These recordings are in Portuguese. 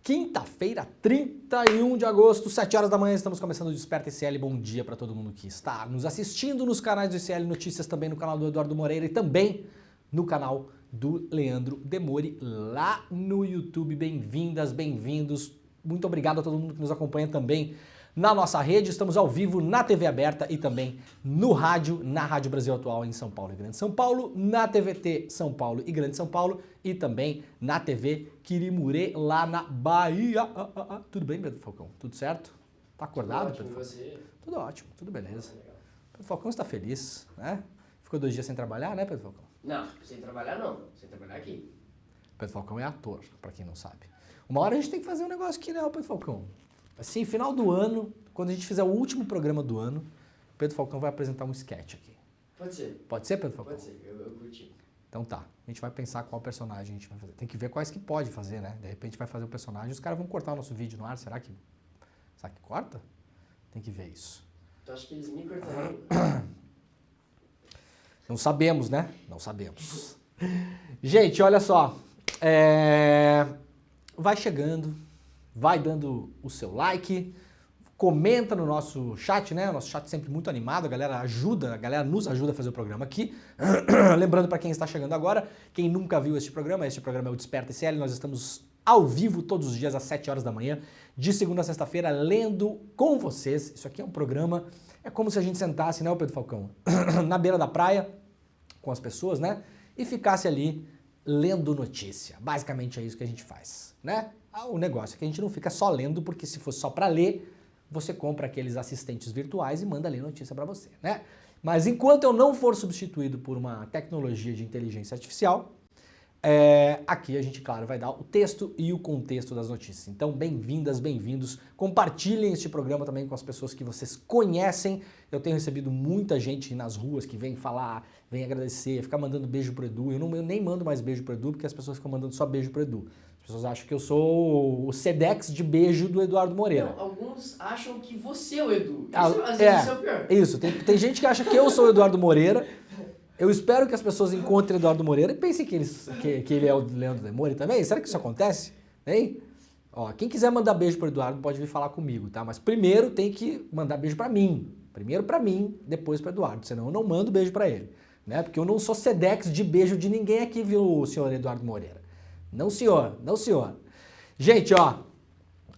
Quinta-feira, 31 de agosto, 7 horas da manhã, estamos começando o Desperta ICL. Bom dia para todo mundo que está nos assistindo nos canais do ICL Notícias, também no canal do Eduardo Moreira e também no canal do Leandro Demori, lá no YouTube. Bem-vindas, bem-vindos. Muito obrigado a todo mundo que nos acompanha também na nossa rede. Estamos ao vivo na TV aberta e também no rádio, na Rádio Brasil Atual em São Paulo e Grande São Paulo, na TVT São Paulo e Grande São Paulo e também na TV Quirimurê, lá na Bahia. Tudo bem, Pedro Falcão? Tudo certo? Tá acordado, Tudo ótimo, Pedro Falcão? Você? Tudo ótimo, tudo beleza. Legal. Pedro Falcão está feliz, né? Ficou 2 dias sem trabalhar, né, Pedro Falcão? Não, sem trabalhar não. Sem trabalhar aqui. Pedro Falcão é ator, pra quem não sabe. Uma hora a gente tem que fazer um negócio aqui, né, Pedro Falcão? Assim, final do ano, quando a gente fizer o último programa do ano, Pedro Falcão vai apresentar um sketch aqui. Pode ser. Pode ser, Pedro Falcão? Pode ser, eu curti. Então tá, a gente vai pensar qual personagem a gente vai fazer. Tem que ver quais que pode fazer, né? De repente vai fazer o personagem, os caras vão cortar o nosso vídeo no ar, será que corta? Tem que ver isso. Tu acha que eles me cortariam? Não sabemos, né? Não sabemos. Gente, olha só, vai chegando, vai dando o seu like, comenta no nosso chat, né? O nosso chat sempre muito animado, a galera nos ajuda a fazer o programa aqui. Lembrando para quem está chegando agora, quem nunca viu este programa é o Desperta ICL, nós estamos ao vivo todos os dias às 7 horas da manhã, de segunda a sexta-feira, lendo com vocês. Isso aqui é um programa, é como se a gente sentasse, né, Pedro Falcão, na beira da praia, com as pessoas, né? E ficasse ali lendo notícia. Basicamente é isso que a gente faz, né? O negócio é que a gente não fica só lendo, porque se fosse só para ler, você compra aqueles assistentes virtuais e manda ler notícia para você, né? Mas enquanto eu não for substituído por uma tecnologia de inteligência artificial, aqui a gente, claro, vai dar o texto e o contexto das notícias. Então, bem-vindas, bem-vindos. Compartilhem este programa também com as pessoas que vocês conhecem. Eu tenho recebido muita gente nas ruas que vem falar, vem agradecer, ficar mandando beijo pro Edu. Eu nem mando mais beijo pro Edu, porque as pessoas ficam mandando só beijo pro Edu. As pessoas acham que eu sou o Sedex de beijo do Eduardo Moreira. Não, alguns acham que você é o Edu. Ah, Às vezes isso é o pior. Isso, tem gente que acha que eu sou o Eduardo Moreira. Eu espero que as pessoas encontrem o Eduardo Moreira e pensem que ele é o Leandro Demori também. Será que isso acontece? Hein? Ó, quem quiser mandar beijo pro Eduardo pode vir falar comigo, tá? Mas primeiro tem que mandar beijo pra mim. Primeiro pra mim, depois pro Eduardo. Senão eu não mando beijo pra ele, né? Porque eu não sou Sedex de beijo de ninguém aqui, viu, senhor Eduardo Moreira? Não, senhor. Não, senhor. Gente, ó,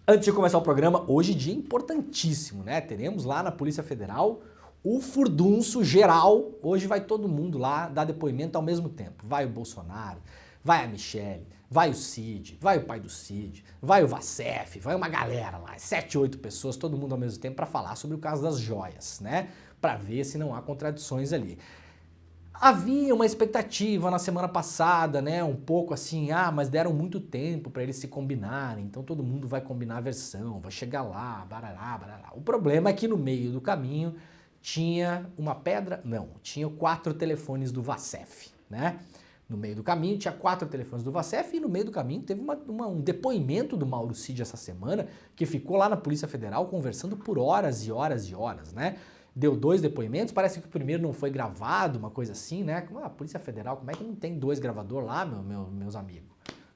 antes de começar o programa, hoje dia importantíssimo, né? Teremos lá na Polícia Federal o furdunço geral. Hoje vai todo mundo lá dar depoimento ao mesmo tempo. Vai o Bolsonaro, vai a Michelle, vai o Cid, vai o pai do Cid, vai o Vacef, vai uma galera lá, 7, 8 pessoas, todo mundo ao mesmo tempo para falar sobre o caso das joias, né? Para ver se não há contradições ali. Havia uma expectativa na semana passada, né, um pouco assim, mas deram muito tempo para eles se combinarem, então todo mundo vai combinar a versão, vai chegar lá, barará, barará. O problema é que no meio do caminho tinha uma pedra, não, tinha 4 telefones do Vacef, né? No meio do caminho tinha 4 telefones do Vacef e no meio do caminho teve um depoimento do Mauro Cid essa semana, que ficou lá na Polícia Federal conversando por horas e horas e horas, né? Deu 2 depoimentos, parece que o primeiro não foi gravado, uma coisa assim, né? A Polícia Federal, como é que não tem 2 gravadores lá, meus amigos?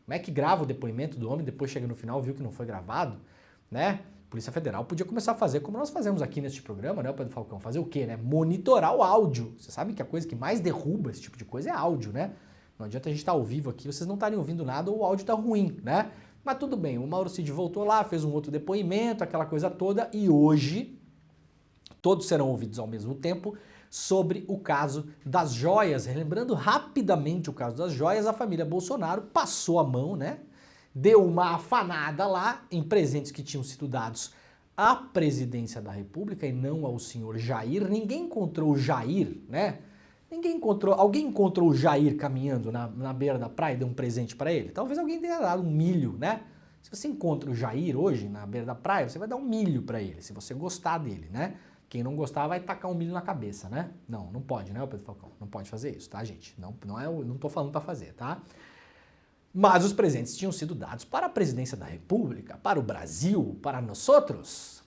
Como é que grava o depoimento do homem, depois chega no final, viu que não foi gravado, né? A Polícia Federal podia começar a fazer como nós fazemos aqui neste programa, né, Pedro Falcão? Fazer o quê, né? Monitorar o áudio. Você sabe que a coisa que mais derruba esse tipo de coisa é áudio, né? Não adianta a gente estar ao vivo aqui, vocês não estarem ouvindo nada ou o áudio tá ruim, né? Mas tudo bem, o Mauro Cid voltou lá, fez um outro depoimento, aquela coisa toda, e hoje todos serão ouvidos ao mesmo tempo sobre o caso das joias. Relembrando rapidamente o caso das joias, a família Bolsonaro passou a mão, né? Deu uma afanada lá em presentes que tinham sido dados à presidência da República e não ao senhor Jair. Ninguém encontrou o Jair, né? Alguém encontrou o Jair caminhando na beira da praia e deu um presente para ele? Talvez alguém tenha dado um milho, né? Se você encontra o Jair hoje na beira da praia, você vai dar um milho para ele, se você gostar dele, né? Quem não gostar vai tacar um milho na cabeça, né? Não pode, né, Pedro Falcão? Não pode fazer isso, tá, gente? Não tô falando para fazer, tá? Mas os presentes tinham sido dados para a presidência da República, para o Brasil, para nós outros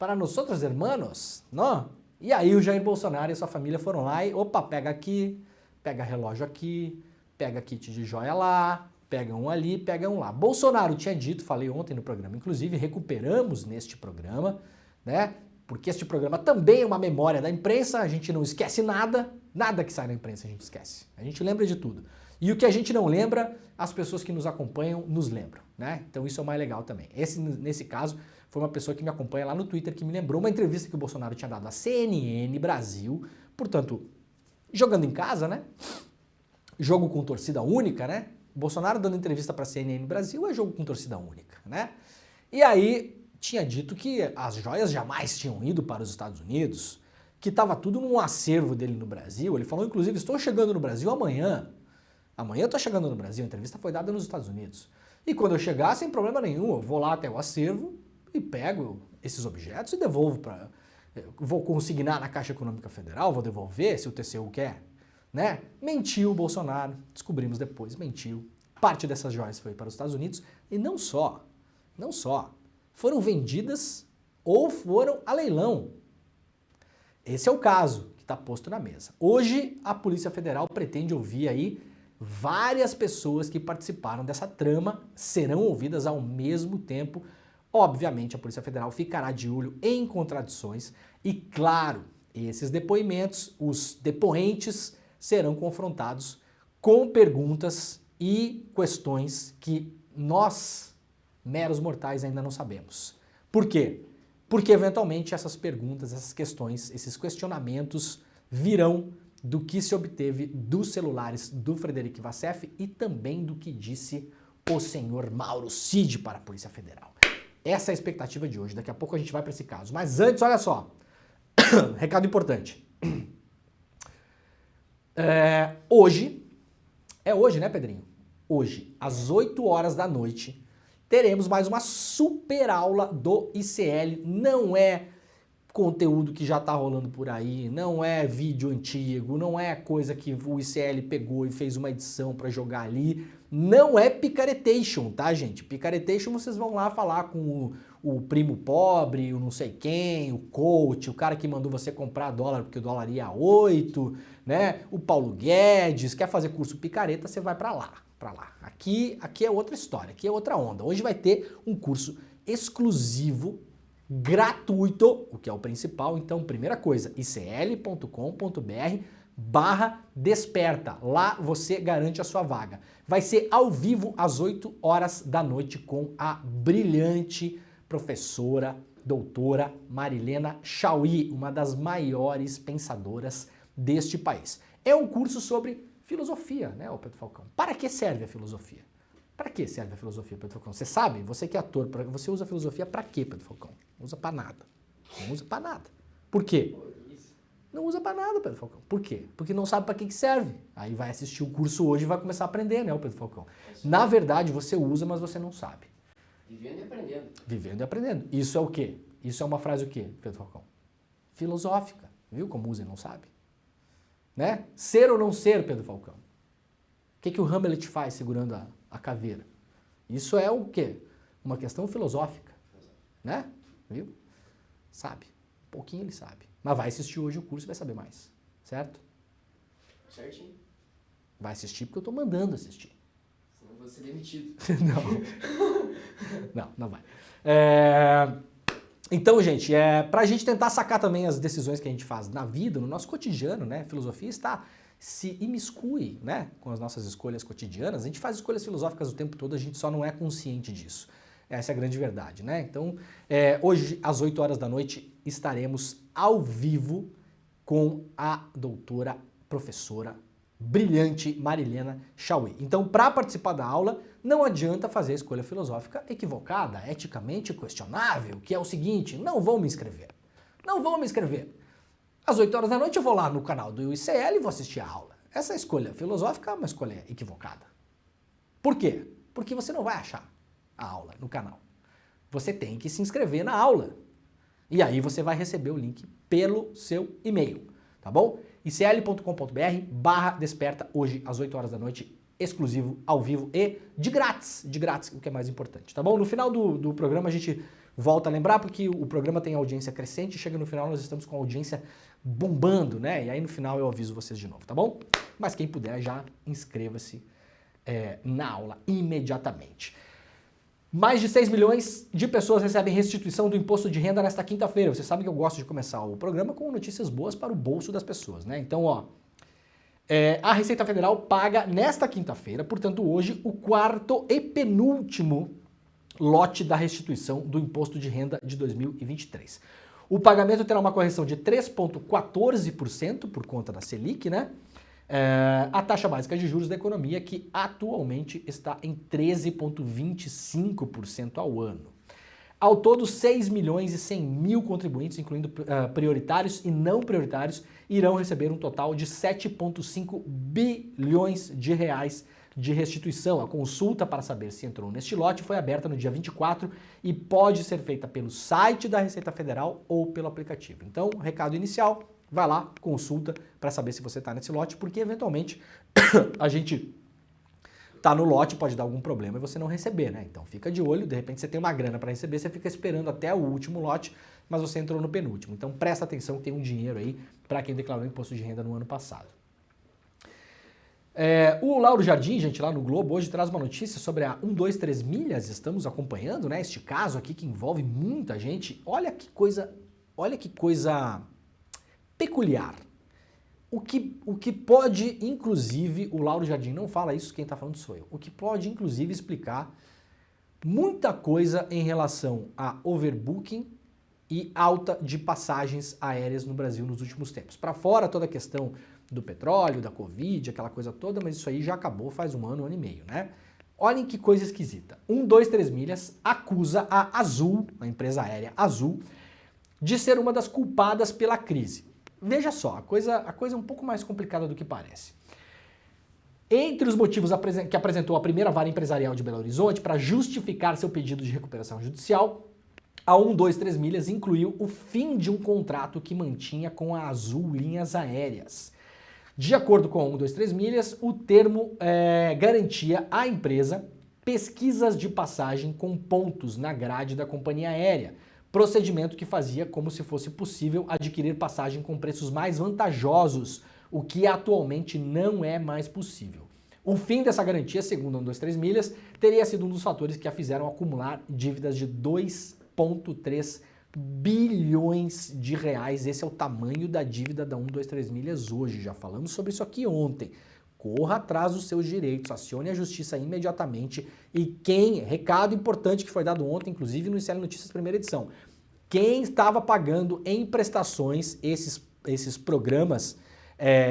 hermanos, não? E aí o Jair Bolsonaro e sua família foram lá e, opa, pega aqui, pega relógio aqui, pega kit de joia lá, pega um ali, pega um lá. Bolsonaro tinha dito, falei ontem no programa, inclusive recuperamos neste programa, né? Porque este programa também é uma memória da imprensa, a gente não esquece nada, nada que sai na imprensa a gente esquece. A gente lembra de tudo. E o que a gente não lembra, as pessoas que nos acompanham nos lembram, né? Então isso é o mais legal também. Nesse caso, foi uma pessoa que me acompanha lá no Twitter que me lembrou uma entrevista que o Bolsonaro tinha dado à CNN Brasil, portanto, jogando em casa, né? Jogo com torcida única, né? Bolsonaro dando entrevista para a CNN Brasil é jogo com torcida única, né? E aí tinha dito que as joias jamais tinham ido para os Estados Unidos, que estava tudo num acervo dele no Brasil. Ele falou, inclusive, estou chegando no Brasil amanhã. Amanhã eu estou chegando no Brasil, a entrevista foi dada nos Estados Unidos. E quando eu chegar, sem problema nenhum, eu vou lá até o acervo e pego esses objetos e devolvo para... Vou consignar na Caixa Econômica Federal, vou devolver se o TCU quer, né? Mentiu o Bolsonaro, descobrimos depois, mentiu. Parte dessas joias foi para os Estados Unidos e não só, foram vendidas ou foram a leilão. Esse é o caso que está posto na mesa. Hoje, a Polícia Federal pretende ouvir aí várias pessoas que participaram dessa trama, serão ouvidas ao mesmo tempo. Obviamente, a Polícia Federal ficará de olho em contradições e, claro, esses depoimentos, os depoentes, serão confrontados com perguntas e questões que nós, meros mortais, ainda não sabemos. Por quê? Porque, eventualmente, essas perguntas, essas questões, esses questionamentos virão do que se obteve dos celulares do Frederic Vassef e também do que disse o senhor Mauro Cid para a Polícia Federal. Essa é a expectativa de hoje. Daqui a pouco a gente vai para esse caso. Mas antes, olha só. Recado importante. Hoje, né, Pedrinho? Hoje, às 8 horas da noite, teremos mais uma super aula do ICL. Não é conteúdo que já tá rolando por aí, não é vídeo antigo, não é coisa que o ICL pegou e fez uma edição para jogar ali. Não é picaretation, tá, gente? Picaretation vocês vão lá falar com o primo pobre, o não sei quem, o coach, o cara que mandou você comprar dólar porque o dólar ia a 8, né? O Paulo Guedes, quer fazer curso picareta, você vai para lá. Aqui é outra história, aqui é outra onda. Hoje vai ter um curso exclusivo, gratuito, o que é o principal. Então, primeira coisa, icl.com.br/desperta. Lá você garante a sua vaga. Vai ser ao vivo às 8 horas da noite com a brilhante professora, doutora Marilena Chauí, uma das maiores pensadoras deste país. É um curso sobre filosofia, né, Pedro Falcão? Para que serve a filosofia? Para que serve a filosofia, Pedro Falcão? Você sabe? Você que é ator, você usa a filosofia para quê, Pedro Falcão? Não usa para nada. Não usa para nada. Por quê? Não usa para nada, Pedro Falcão. Por quê? Porque não sabe para que serve. Aí vai assistir o curso hoje e vai começar a aprender, né, Pedro Falcão? Na verdade, você usa, mas você não sabe. Vivendo e aprendendo. Vivendo e aprendendo. Isso é o quê? Isso é uma frase o quê, Pedro Falcão? Filosófica. Viu como usa e não sabe? Né? Ser ou não ser, Pedro Falcão? O que o Hamlet faz segurando a caveira? Isso é o quê? Uma questão filosófica. Né? Viu? Sabe. Um pouquinho ele sabe. Mas vai assistir hoje o curso e vai saber mais. Certo? Certinho. Vai assistir porque eu tô mandando assistir. Senão eu vou ser demitido. Não vai. Então, gente, pra gente tentar sacar também as decisões que a gente faz na vida, no nosso cotidiano, né? Filosofia se imiscui, né? Com as nossas escolhas cotidianas. A gente faz escolhas filosóficas o tempo todo, a gente só não é consciente disso. Essa é a grande verdade, né? Então, hoje, às 8 horas da noite, estaremos ao vivo com a doutora, professora, brilhante Marilena Chauí. Então, para participar da aula, não adianta fazer a escolha filosófica equivocada, eticamente questionável, que é o seguinte, não vou me inscrever. Não vou me inscrever. Às 8 horas da noite eu vou lá no canal do ICL e vou assistir a aula. Essa escolha filosófica é uma escolha equivocada. Por quê? Porque você não vai achar a aula no canal. Você tem que se inscrever na aula. E aí você vai receber o link pelo seu e-mail, tá bom? icl.com.br/desperta hoje às 8 horas da noite, exclusivo, ao vivo e de grátis, o que é mais importante, tá bom? No final do programa a gente volta a lembrar, porque o programa tem audiência crescente, chega no final nós estamos com a audiência bombando, né? E aí no final eu aviso vocês de novo, tá bom? Mas quem puder já inscreva-se na aula imediatamente. Mais de 6 milhões de pessoas recebem restituição do imposto de renda nesta quinta-feira. Você sabe que eu gosto de começar o programa com notícias boas para o bolso das pessoas, né? Então, ó, a Receita Federal paga nesta quinta-feira, portanto hoje, o quarto e penúltimo lote da restituição do imposto de renda de 2023. O pagamento terá uma correção de 3,14% por conta da Selic, né? A taxa básica de juros da economia, que atualmente está em 13,25% ao ano. Ao todo, 6 milhões e 100 mil contribuintes, incluindo prioritários e não prioritários, irão receber um total de 7,5 bilhões de reais de restituição. A consulta para saber se entrou neste lote foi aberta no dia 24 e pode ser feita pelo site da Receita Federal ou pelo aplicativo. Então, recado inicial, vai lá, consulta para saber se você está nesse lote, porque eventualmente a gente tá no lote, pode dar algum problema e você não receber, né? Então fica de olho, de repente você tem uma grana para receber, você fica esperando até o último lote, mas você entrou no penúltimo. Então presta atenção que tem um dinheiro aí para quem declarou imposto de renda no ano passado. O Lauro Jardim, gente, lá no Globo, hoje traz uma notícia sobre a 123 milhas, estamos acompanhando, né, este caso aqui que envolve muita gente. Olha que coisa peculiar. O que pode, inclusive, o Lauro Jardim não fala isso, quem está falando sou eu, o que pode, inclusive, explicar muita coisa em relação a overbooking e alta de passagens aéreas no Brasil nos últimos tempos. Para fora toda a questão do petróleo, da Covid, aquela coisa toda, mas isso aí já acabou faz um ano e meio, né? Olhem que coisa esquisita. 123 milhas acusa a Azul, a empresa aérea Azul, de ser uma das culpadas pela crise. Veja só, a coisa é um pouco mais complicada do que parece. Entre os motivos que apresentou a primeira vara empresarial de Belo Horizonte para justificar seu pedido de recuperação judicial, a 123 milhas incluiu o fim de um contrato que mantinha com a Azul Linhas Aéreas. De acordo com a 123 milhas, o termo garantia à empresa pesquisas de passagem com pontos na grade da companhia aérea, procedimento que fazia como se fosse possível adquirir passagem com preços mais vantajosos, o que atualmente não é mais possível. O fim dessa garantia, segundo a 123 milhas, teria sido um dos fatores que a fizeram acumular dívidas de 2,3 bilhões de reais. Esse é o tamanho da dívida da 123 milhas hoje. Já falamos sobre isso aqui ontem. Corra atrás dos seus direitos, acione a justiça imediatamente e recado importante que foi dado ontem, inclusive no ICL Notícias primeira edição, quem estava pagando em prestações esses programas,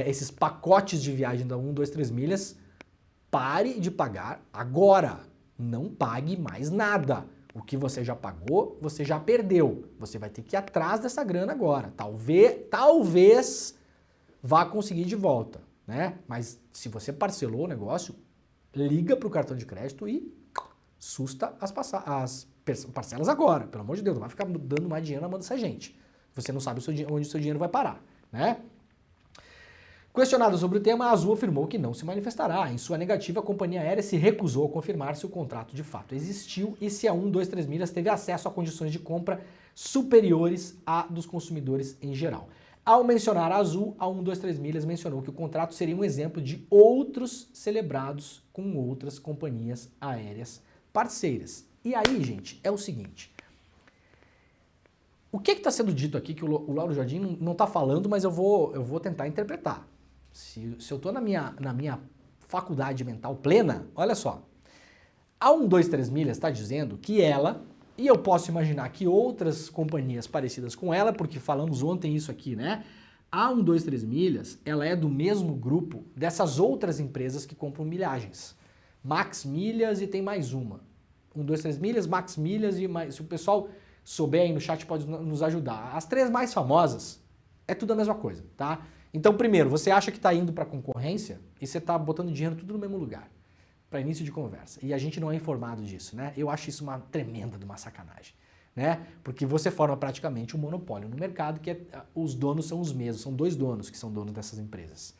esses pacotes de viagem da 123 milhas, pare de pagar agora, não pague mais nada. O que você já pagou, você já perdeu. Você vai ter que ir atrás dessa grana agora. Talvez vá conseguir de volta, né? Mas se você parcelou o negócio, liga para o cartão de crédito e susta as parcelas agora. Pelo amor de Deus, não vai ficar dando mais dinheiro na mão dessa gente. Você não sabe onde o seu dinheiro vai parar, né? Questionado sobre o tema, a Azul afirmou que não se manifestará. Em sua negativa, a companhia aérea se recusou a confirmar se o contrato de fato existiu e se a 123 milhas teve acesso a condições de compra superiores à dos consumidores em geral. Ao mencionar a Azul, a 123 milhas mencionou que o contrato seria um exemplo de outros celebrados com outras companhias aéreas parceiras. E aí, gente, é o seguinte. O que está sendo dito aqui que o Lauro Jardim não está falando, mas eu vou tentar interpretar. Se eu estou na minha faculdade mental plena, olha só. A 123 milhas está dizendo que ela, e eu posso imaginar que outras companhias parecidas com ela, porque falamos ontem isso aqui, né? A 123 milhas, ela é do mesmo grupo dessas outras empresas que compram milhagens. Max Milhas e tem mais uma. 123 milhas, Max Milhas e mais. Se o pessoal souber aí no chat pode nos ajudar. As três mais famosas é tudo a mesma coisa, tá? Então, primeiro, você acha que está indo para concorrência e você está botando dinheiro tudo no mesmo lugar, para início de conversa. E a gente não é informado disso, né? Eu acho isso uma tremenda de uma sacanagem, né? Porque você forma praticamente um monopólio no mercado, que os donos são os mesmos, são dois donos que são donos dessas empresas.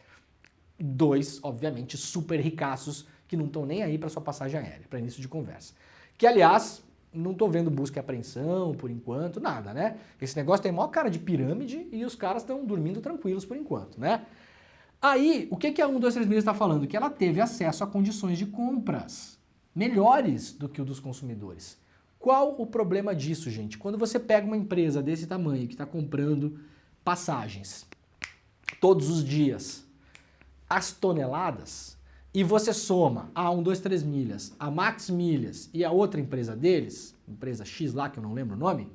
Dois, obviamente, super ricaços que não estão nem aí para sua passagem aérea, para início de conversa. Que, aliás, não estou vendo busca e apreensão por enquanto, nada, né? Esse negócio tem maior cara de pirâmide e os caras estão dormindo tranquilos por enquanto, né? Aí, o que a 123 Milhas está falando? Que ela teve acesso a condições de compras melhores do que o dos consumidores. Qual o problema disso, gente? Quando você pega uma empresa desse tamanho que está comprando passagens todos os dias, as toneladas, e você soma a 123 Milhas, a Max Milhas e a outra empresa deles, empresa X lá que eu não lembro o nome,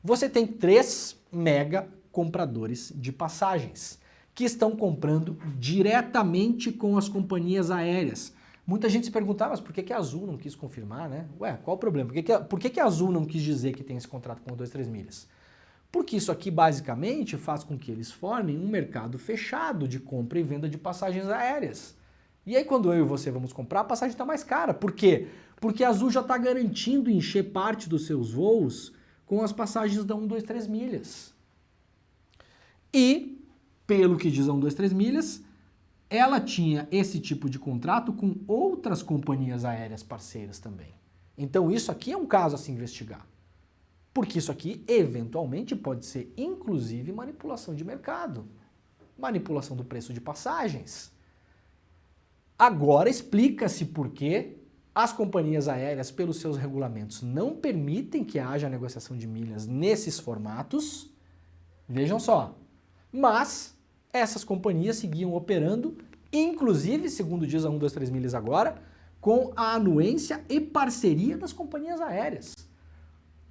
você tem 3 mega compradores de passagens que estão comprando diretamente com as companhias aéreas. Muita gente se perguntava, mas por que a Azul não quis confirmar, né? Ué, qual o problema? Por que a Azul não quis dizer que tem esse contrato com 123 Milhas? Porque isso aqui basicamente faz com que eles formem um mercado fechado de compra e venda de passagens aéreas. E aí quando eu e você vamos comprar, a passagem está mais cara. Por quê? Porque a Azul já está garantindo encher parte dos seus voos com as passagens da 123 Milhas. E, pelo que diz a 123 Milhas, ela tinha esse tipo de contrato com outras companhias aéreas parceiras também. Então isso aqui é um caso a se investigar. Porque isso aqui, eventualmente, pode ser, inclusive, manipulação de mercado. Manipulação do preço de passagens. Agora explica-se por que as companhias aéreas, pelos seus regulamentos, não permitem que haja negociação de milhas nesses formatos. Vejam só. Mas essas companhias seguiam operando, inclusive, segundo diz a 123 Milhas agora, com a anuência e parceria das companhias aéreas.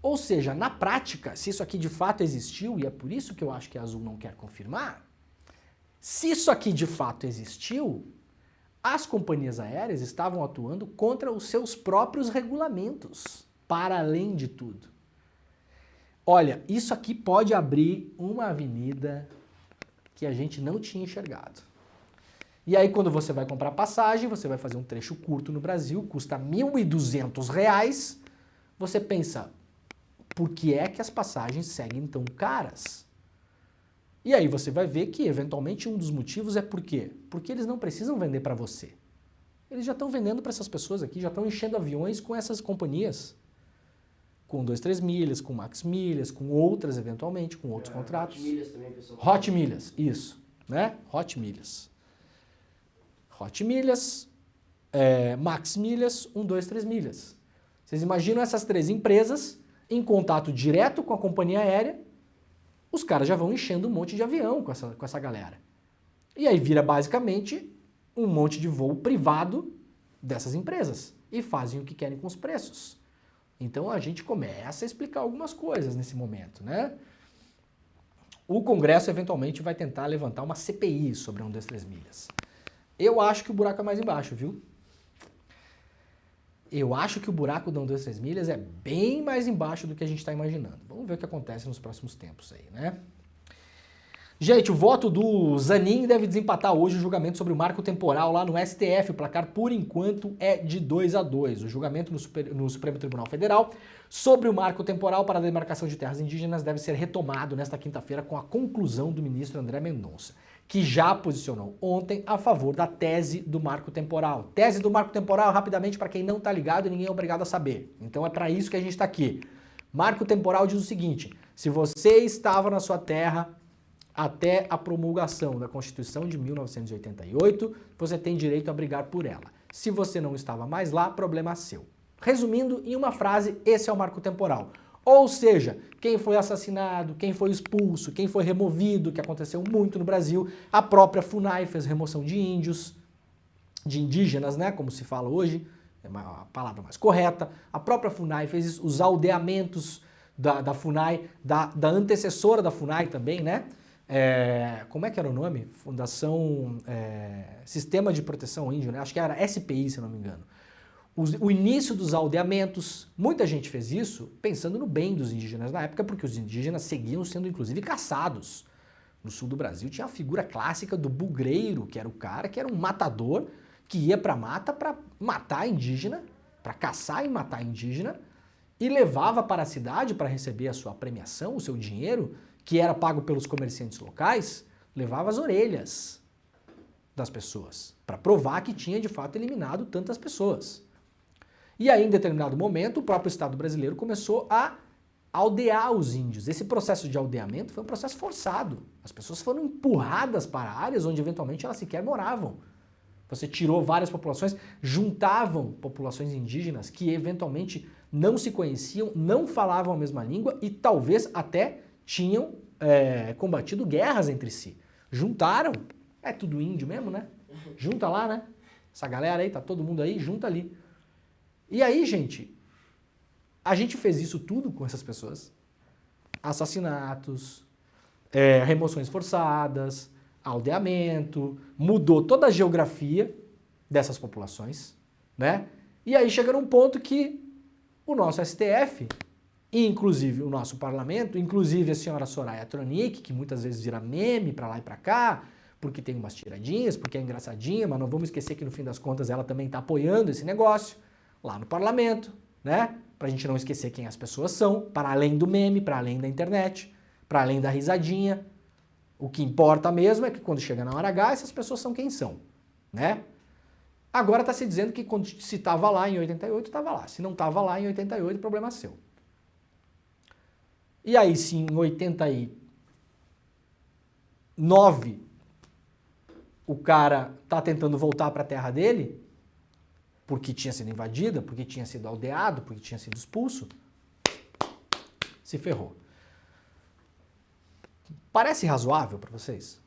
Ou seja, na prática, se isso aqui de fato existiu, e é por isso que eu acho que a Azul não quer confirmar, se isso aqui de fato existiu, as companhias aéreas estavam atuando contra os seus próprios regulamentos, para além de tudo. Olha, isso aqui pode abrir uma avenida que a gente não tinha enxergado. E aí quando você vai comprar passagem, você vai fazer um trecho curto no Brasil, custa R$ 1.200, você pensa, por que é que as passagens seguem tão caras? E aí você vai ver que, eventualmente, um dos motivos é por quê? Porque eles não precisam vender para você. Eles já estão vendendo para essas pessoas aqui, já estão enchendo aviões com essas companhias. Com 123 Milhas, com Max Milhas, com outras, eventualmente, com outros contratos. Hot Milhas também, pessoal. Hot Milhas, isso. Né? Hot Milhas. Hot Milhas, Max Milhas, 123 Milhas. Vocês imaginam essas 3 empresas em contato direto com a companhia aérea, os caras já vão enchendo um monte de avião com essa galera. E aí vira basicamente um monte de voo privado dessas empresas e fazem o que querem com os preços. Então a gente começa a explicar algumas coisas nesse momento, né? O Congresso eventualmente vai tentar levantar uma CPI sobre a 123 Milhas. Eu acho que o buraco é mais embaixo, viu? Eu acho que o buraco da 123 Milhas é bem mais embaixo do que a gente está imaginando. Vamos ver o que acontece nos próximos tempos aí, né? Gente, o voto do Zanin deve desempatar hoje o julgamento sobre o marco temporal lá no STF. O placar, por enquanto, é de 2-2. O julgamento no Supremo Tribunal Federal sobre o marco temporal para a demarcação de terras indígenas deve ser retomado nesta quinta-feira com a conclusão do ministro André Mendonça, que já posicionou ontem a favor da tese do marco temporal. Tese do marco temporal, rapidamente, para quem não está ligado, ninguém é obrigado a saber. Então é para isso que a gente está aqui. Marco temporal diz o seguinte: se você estava na sua terra até a promulgação da Constituição de 1988, você tem direito a brigar por ela. Se você não estava mais lá, problema seu. Resumindo, em uma frase, esse é o marco temporal. Ou seja, quem foi assassinado, quem foi expulso, quem foi removido, que aconteceu muito no Brasil, a própria FUNAI fez remoção de índios, de indígenas, né, como se fala hoje, é uma palavra mais correta. A própria FUNAI fez isso, os aldeamentos da FUNAI, da antecessora da FUNAI também, né? Como é que era o nome? Fundação Sistema de Proteção Índio, né? Acho que era SPI, se não me engano. O início dos aldeamentos, muita gente fez isso pensando no bem dos indígenas na época, porque os indígenas seguiam sendo inclusive caçados. No sul do Brasil tinha a figura clássica do bugreiro, que era o cara que era um matador, que ia pra mata para matar indígena, para caçar e matar indígena, e levava para a cidade para receber a sua premiação, o seu dinheiro, que era pago pelos comerciantes locais, levava as orelhas das pessoas, para provar que tinha de fato eliminado tantas pessoas. E aí, em determinado momento, o próprio Estado brasileiro começou a aldear os índios. Esse processo de aldeamento foi um processo forçado. As pessoas foram empurradas para áreas onde eventualmente elas sequer moravam. Você tirou várias populações, juntavam populações indígenas que eventualmente não se conheciam, não falavam a mesma língua e talvez até tinham combatido guerras entre si. Juntaram, é tudo índio mesmo, né? Junta lá, né? Essa galera aí, tá todo mundo aí, junta ali. E aí, gente, a gente fez isso tudo com essas pessoas. Assassinatos, remoções forçadas, aldeamento, mudou toda a geografia dessas populações, né? E aí chega num ponto que o nosso STF, e inclusive o nosso parlamento, inclusive a senhora Soraya Tronic, que muitas vezes vira meme pra lá e pra cá, porque tem umas tiradinhas, porque é engraçadinha, mas não vamos esquecer que no fim das contas ela também está apoiando esse negócio lá no parlamento, né? Pra gente não esquecer quem as pessoas são, para além do meme, para além da internet, para além da risadinha. O que importa mesmo é que quando chega na hora H, essas pessoas são quem são, né? Agora está se dizendo que quando se estava lá em 88, estava lá. Se não estava lá em 88, problema seu. E aí, se em 89 o cara tá tentando voltar para a terra dele, porque tinha sido invadida, porque tinha sido aldeado, porque tinha sido expulso, se ferrou. Parece razoável para vocês?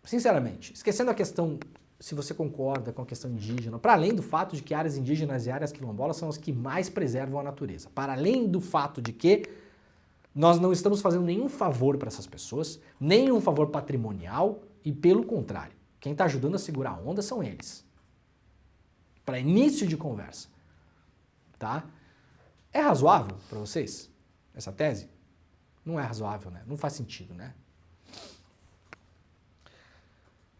Sinceramente, esquecendo a questão, se você concorda com a questão indígena, para além do fato de que áreas indígenas e áreas quilombolas são as que mais preservam a natureza, para além do fato de que nós não estamos fazendo nenhum favor para essas pessoas, nenhum favor patrimonial, e pelo contrário, quem está ajudando a segurar a onda são eles. Para início de conversa, tá? É razoável para vocês essa tese? Não é razoável, né? Não faz sentido, né?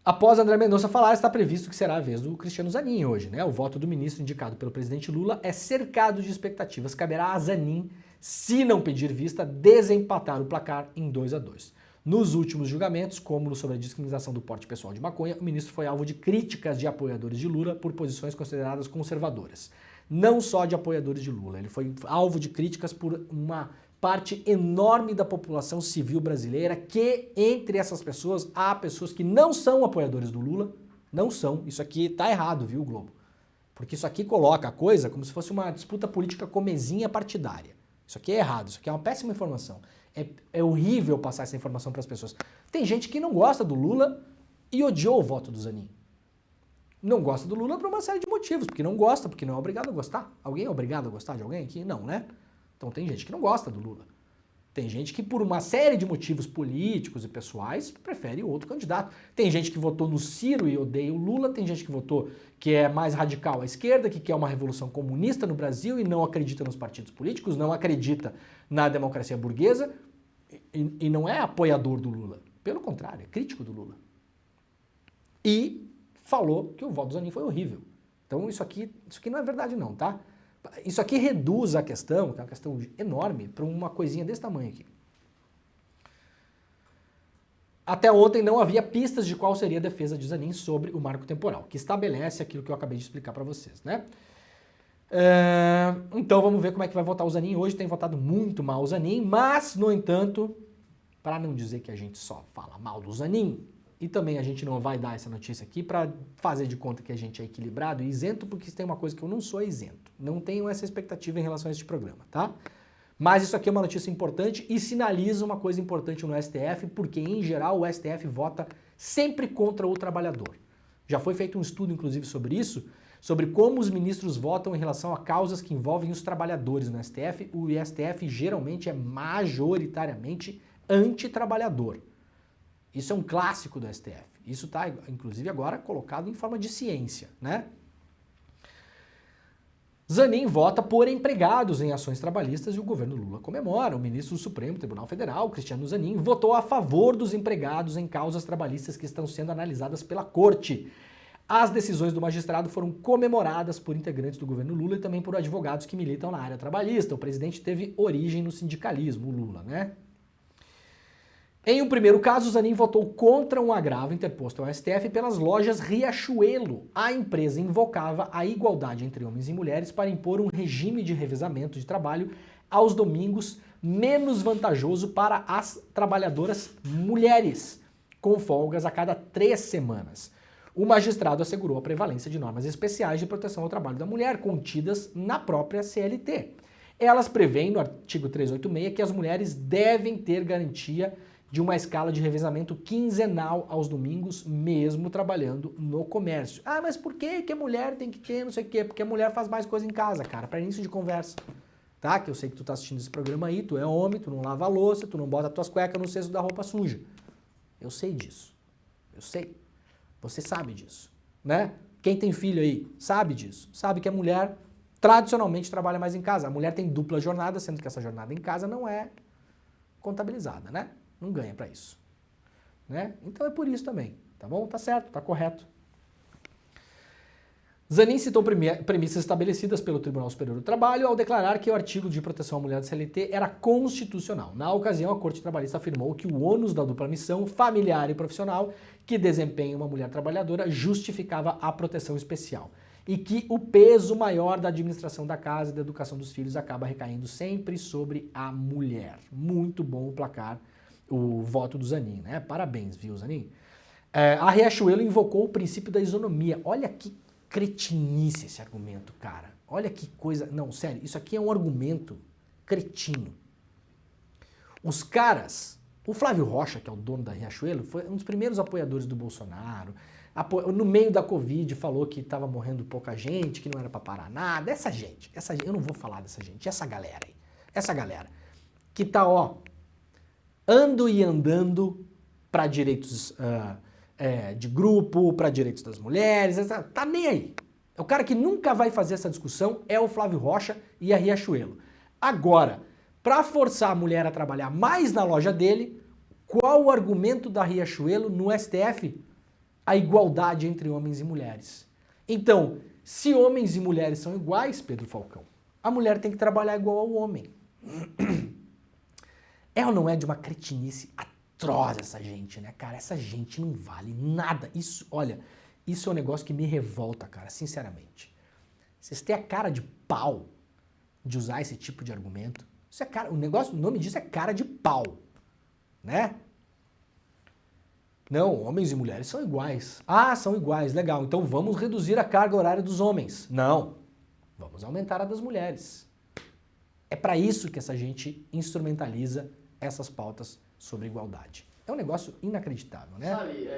Após André Mendonça falar, está previsto que será a vez do Cristiano Zanin hoje, né? O voto do ministro indicado pelo presidente Lula é cercado de expectativas. Caberá a Zanin, se não pedir vista, desempatar o placar em 2-2. Nos últimos julgamentos, como sobre a discriminação do porte pessoal de maconha, o ministro foi alvo de críticas de apoiadores de Lula por posições consideradas conservadoras. Não só de apoiadores de Lula, ele foi alvo de críticas por uma parte enorme da população civil brasileira, que entre essas pessoas há pessoas que não são apoiadores do Lula, não são. Isso aqui tá errado, viu, Globo? Porque isso aqui coloca a coisa como se fosse uma disputa política comezinha partidária. Isso aqui é errado, isso aqui é uma péssima informação. É horrível passar essa informação para as pessoas. Tem gente que não gosta do Lula e odiou o voto do Zanin. Não gosta do Lula por uma série de motivos, porque não gosta, porque não é obrigado a gostar. Alguém é obrigado a gostar de alguém aqui? Não, né? Então tem gente que não gosta do Lula. Tem gente que por uma série de motivos políticos e pessoais prefere outro candidato. Tem gente que votou no Ciro e odeia o Lula, tem gente que votou que é mais radical à esquerda, que quer uma revolução comunista no Brasil e não acredita nos partidos políticos, não acredita na democracia burguesa e não é apoiador do Lula. Pelo contrário, é crítico do Lula. E falou que o voto do Zanin foi horrível. Então isso aqui não é verdade não, tá? Isso aqui reduz a questão, que é uma questão enorme, para uma coisinha desse tamanho aqui. Até ontem não havia pistas de qual seria a defesa de Zanin sobre o marco temporal, que estabelece aquilo que eu acabei de explicar para vocês, né? Então vamos ver como é que vai votar o Zanin hoje. Tem votado muito mal o Zanin, mas, no entanto, para não dizer que a gente só fala mal do Zanin, e também a gente não vai dar essa notícia aqui para fazer de conta que a gente é equilibrado e isento, porque tem uma coisa que eu não sou isento. Não tenho essa expectativa em relação a este programa, tá? Mas isso aqui é uma notícia importante e sinaliza uma coisa importante no STF, porque em geral o STF vota sempre contra o trabalhador. Já foi feito um estudo, inclusive, sobre isso, sobre como os ministros votam em relação a causas que envolvem os trabalhadores no STF. O STF geralmente é majoritariamente antitrabalhador. Isso é um clássico do STF. Isso está, inclusive, agora colocado em forma de ciência, né? Zanin vota por empregados em ações trabalhistas e o governo Lula comemora. O ministro do Supremo Tribunal Federal, Cristiano Zanin, votou a favor dos empregados em causas trabalhistas que estão sendo analisadas pela corte. As decisões do magistrado foram comemoradas por integrantes do governo Lula e também por advogados que militam na área trabalhista. O presidente teve origem no sindicalismo, o Lula, né? Em um primeiro caso, Zanin votou contra um agravo interposto ao STF pelas lojas Riachuelo. A empresa invocava a igualdade entre homens e mulheres para impor um regime de revezamento de trabalho aos domingos, menos vantajoso para as trabalhadoras mulheres, com folgas a cada 3 semanas. O magistrado assegurou a prevalência de normas especiais de proteção ao trabalho da mulher, contidas na própria CLT. Elas prevêem, no artigo 386, que as mulheres devem ter garantia de uma escala de revezamento quinzenal aos domingos, mesmo trabalhando no comércio. Ah, mas por que a mulher tem que ter não sei o quê? Porque a mulher faz mais coisa em casa, cara, para início de conversa. Tá? Que eu sei que tu tá assistindo esse programa aí, tu é homem, tu não lava a louça, tu não bota tuas cuecas no cesto da roupa suja. Eu sei disso. Eu sei. Você sabe disso, né? Quem tem filho aí sabe disso. Sabe que a mulher tradicionalmente trabalha mais em casa. A mulher tem dupla jornada, sendo que essa jornada em casa não é contabilizada, né? Não ganha para isso, né? Então é por isso também, tá bom? Tá certo, tá correto. Zanin citou premissas estabelecidas pelo Tribunal Superior do Trabalho ao declarar que o artigo de proteção à mulher da CLT era constitucional. Na ocasião, a Corte Trabalhista afirmou que o ônus da dupla missão familiar e profissional que desempenha uma mulher trabalhadora justificava a proteção especial e que o peso maior da administração da casa e da educação dos filhos acaba recaindo sempre sobre a mulher. Muito bom o placar, o voto do Zanin, né? Parabéns, viu, Zanin? A Riachuelo invocou o princípio da isonomia. Olha que cretinice esse argumento, cara. Olha que coisa... Não, sério, isso aqui é um argumento cretino. Os caras... O Flávio Rocha, que é o dono da Riachuelo, foi um dos primeiros apoiadores do Bolsonaro. No meio da Covid falou que estava morrendo pouca gente, que não era para parar nada. Essa gente, eu não vou falar dessa gente, essa galera aí. Essa galera que tá, ó, andando para direitos... de grupo, para direitos das mulheres, tá nem aí. O cara que nunca vai fazer essa discussão é o Flávio Rocha e a Riachuelo. Agora, para forçar a mulher a trabalhar mais na loja dele, qual o argumento da Riachuelo no STF? A igualdade entre homens e mulheres. Então, se homens e mulheres são iguais, Pedro Falcão, a mulher tem que trabalhar igual ao homem. É ou não é de uma cretinice atroz essa gente, né, cara? Essa gente não vale nada. Isso, olha, isso é um negócio que me revolta, cara, sinceramente. Vocês têm a cara de pau de usar esse tipo de argumento. Isso é cara, o nome disso é cara de pau, né? Não, homens e mulheres são iguais. Ah, são iguais, legal. Então vamos reduzir a carga horária dos homens. Não, vamos aumentar a das mulheres. É para isso que essa gente instrumentaliza essas pautas sobre igualdade. É um negócio inacreditável, né? Sabe,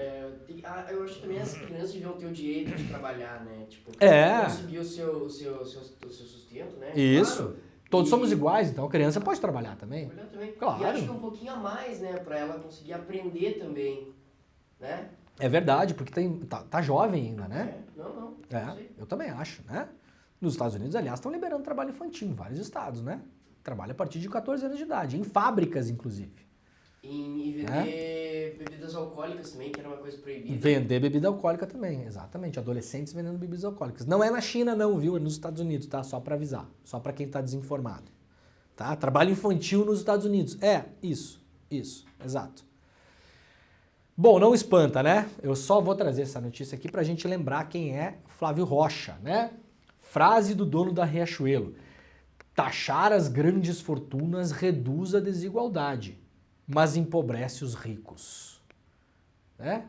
eu acho que também as crianças deviam ter o direito de trabalhar, né? Tipo, conseguir o seu sustento, né? Isso. Claro. Todos somos iguais, então a criança pode trabalhar também. Claro. E acho que um pouquinho a mais, né? Pra ela conseguir aprender também, né? É verdade, porque tá jovem ainda, né? Não sei. Eu também acho, né? Nos Estados Unidos, aliás, estão liberando trabalho infantil em vários estados, né? Trabalho a partir de 14 anos de idade, em fábricas, inclusive. E vender bebidas alcoólicas também, que era uma coisa proibida. Vender bebida alcoólica também, exatamente. Adolescentes vendendo bebidas alcoólicas. Não é na China não, viu? É nos Estados Unidos, tá? Só para avisar. Só para quem tá desinformado. Tá? Trabalho infantil nos Estados Unidos. Isso, exato. Bom, não espanta, né? Eu só vou trazer essa notícia aqui pra gente lembrar quem é Flávio Rocha, né? Frase do dono da Riachuelo. Taxar as grandes fortunas reduz a desigualdade, mas empobrece os ricos. Né?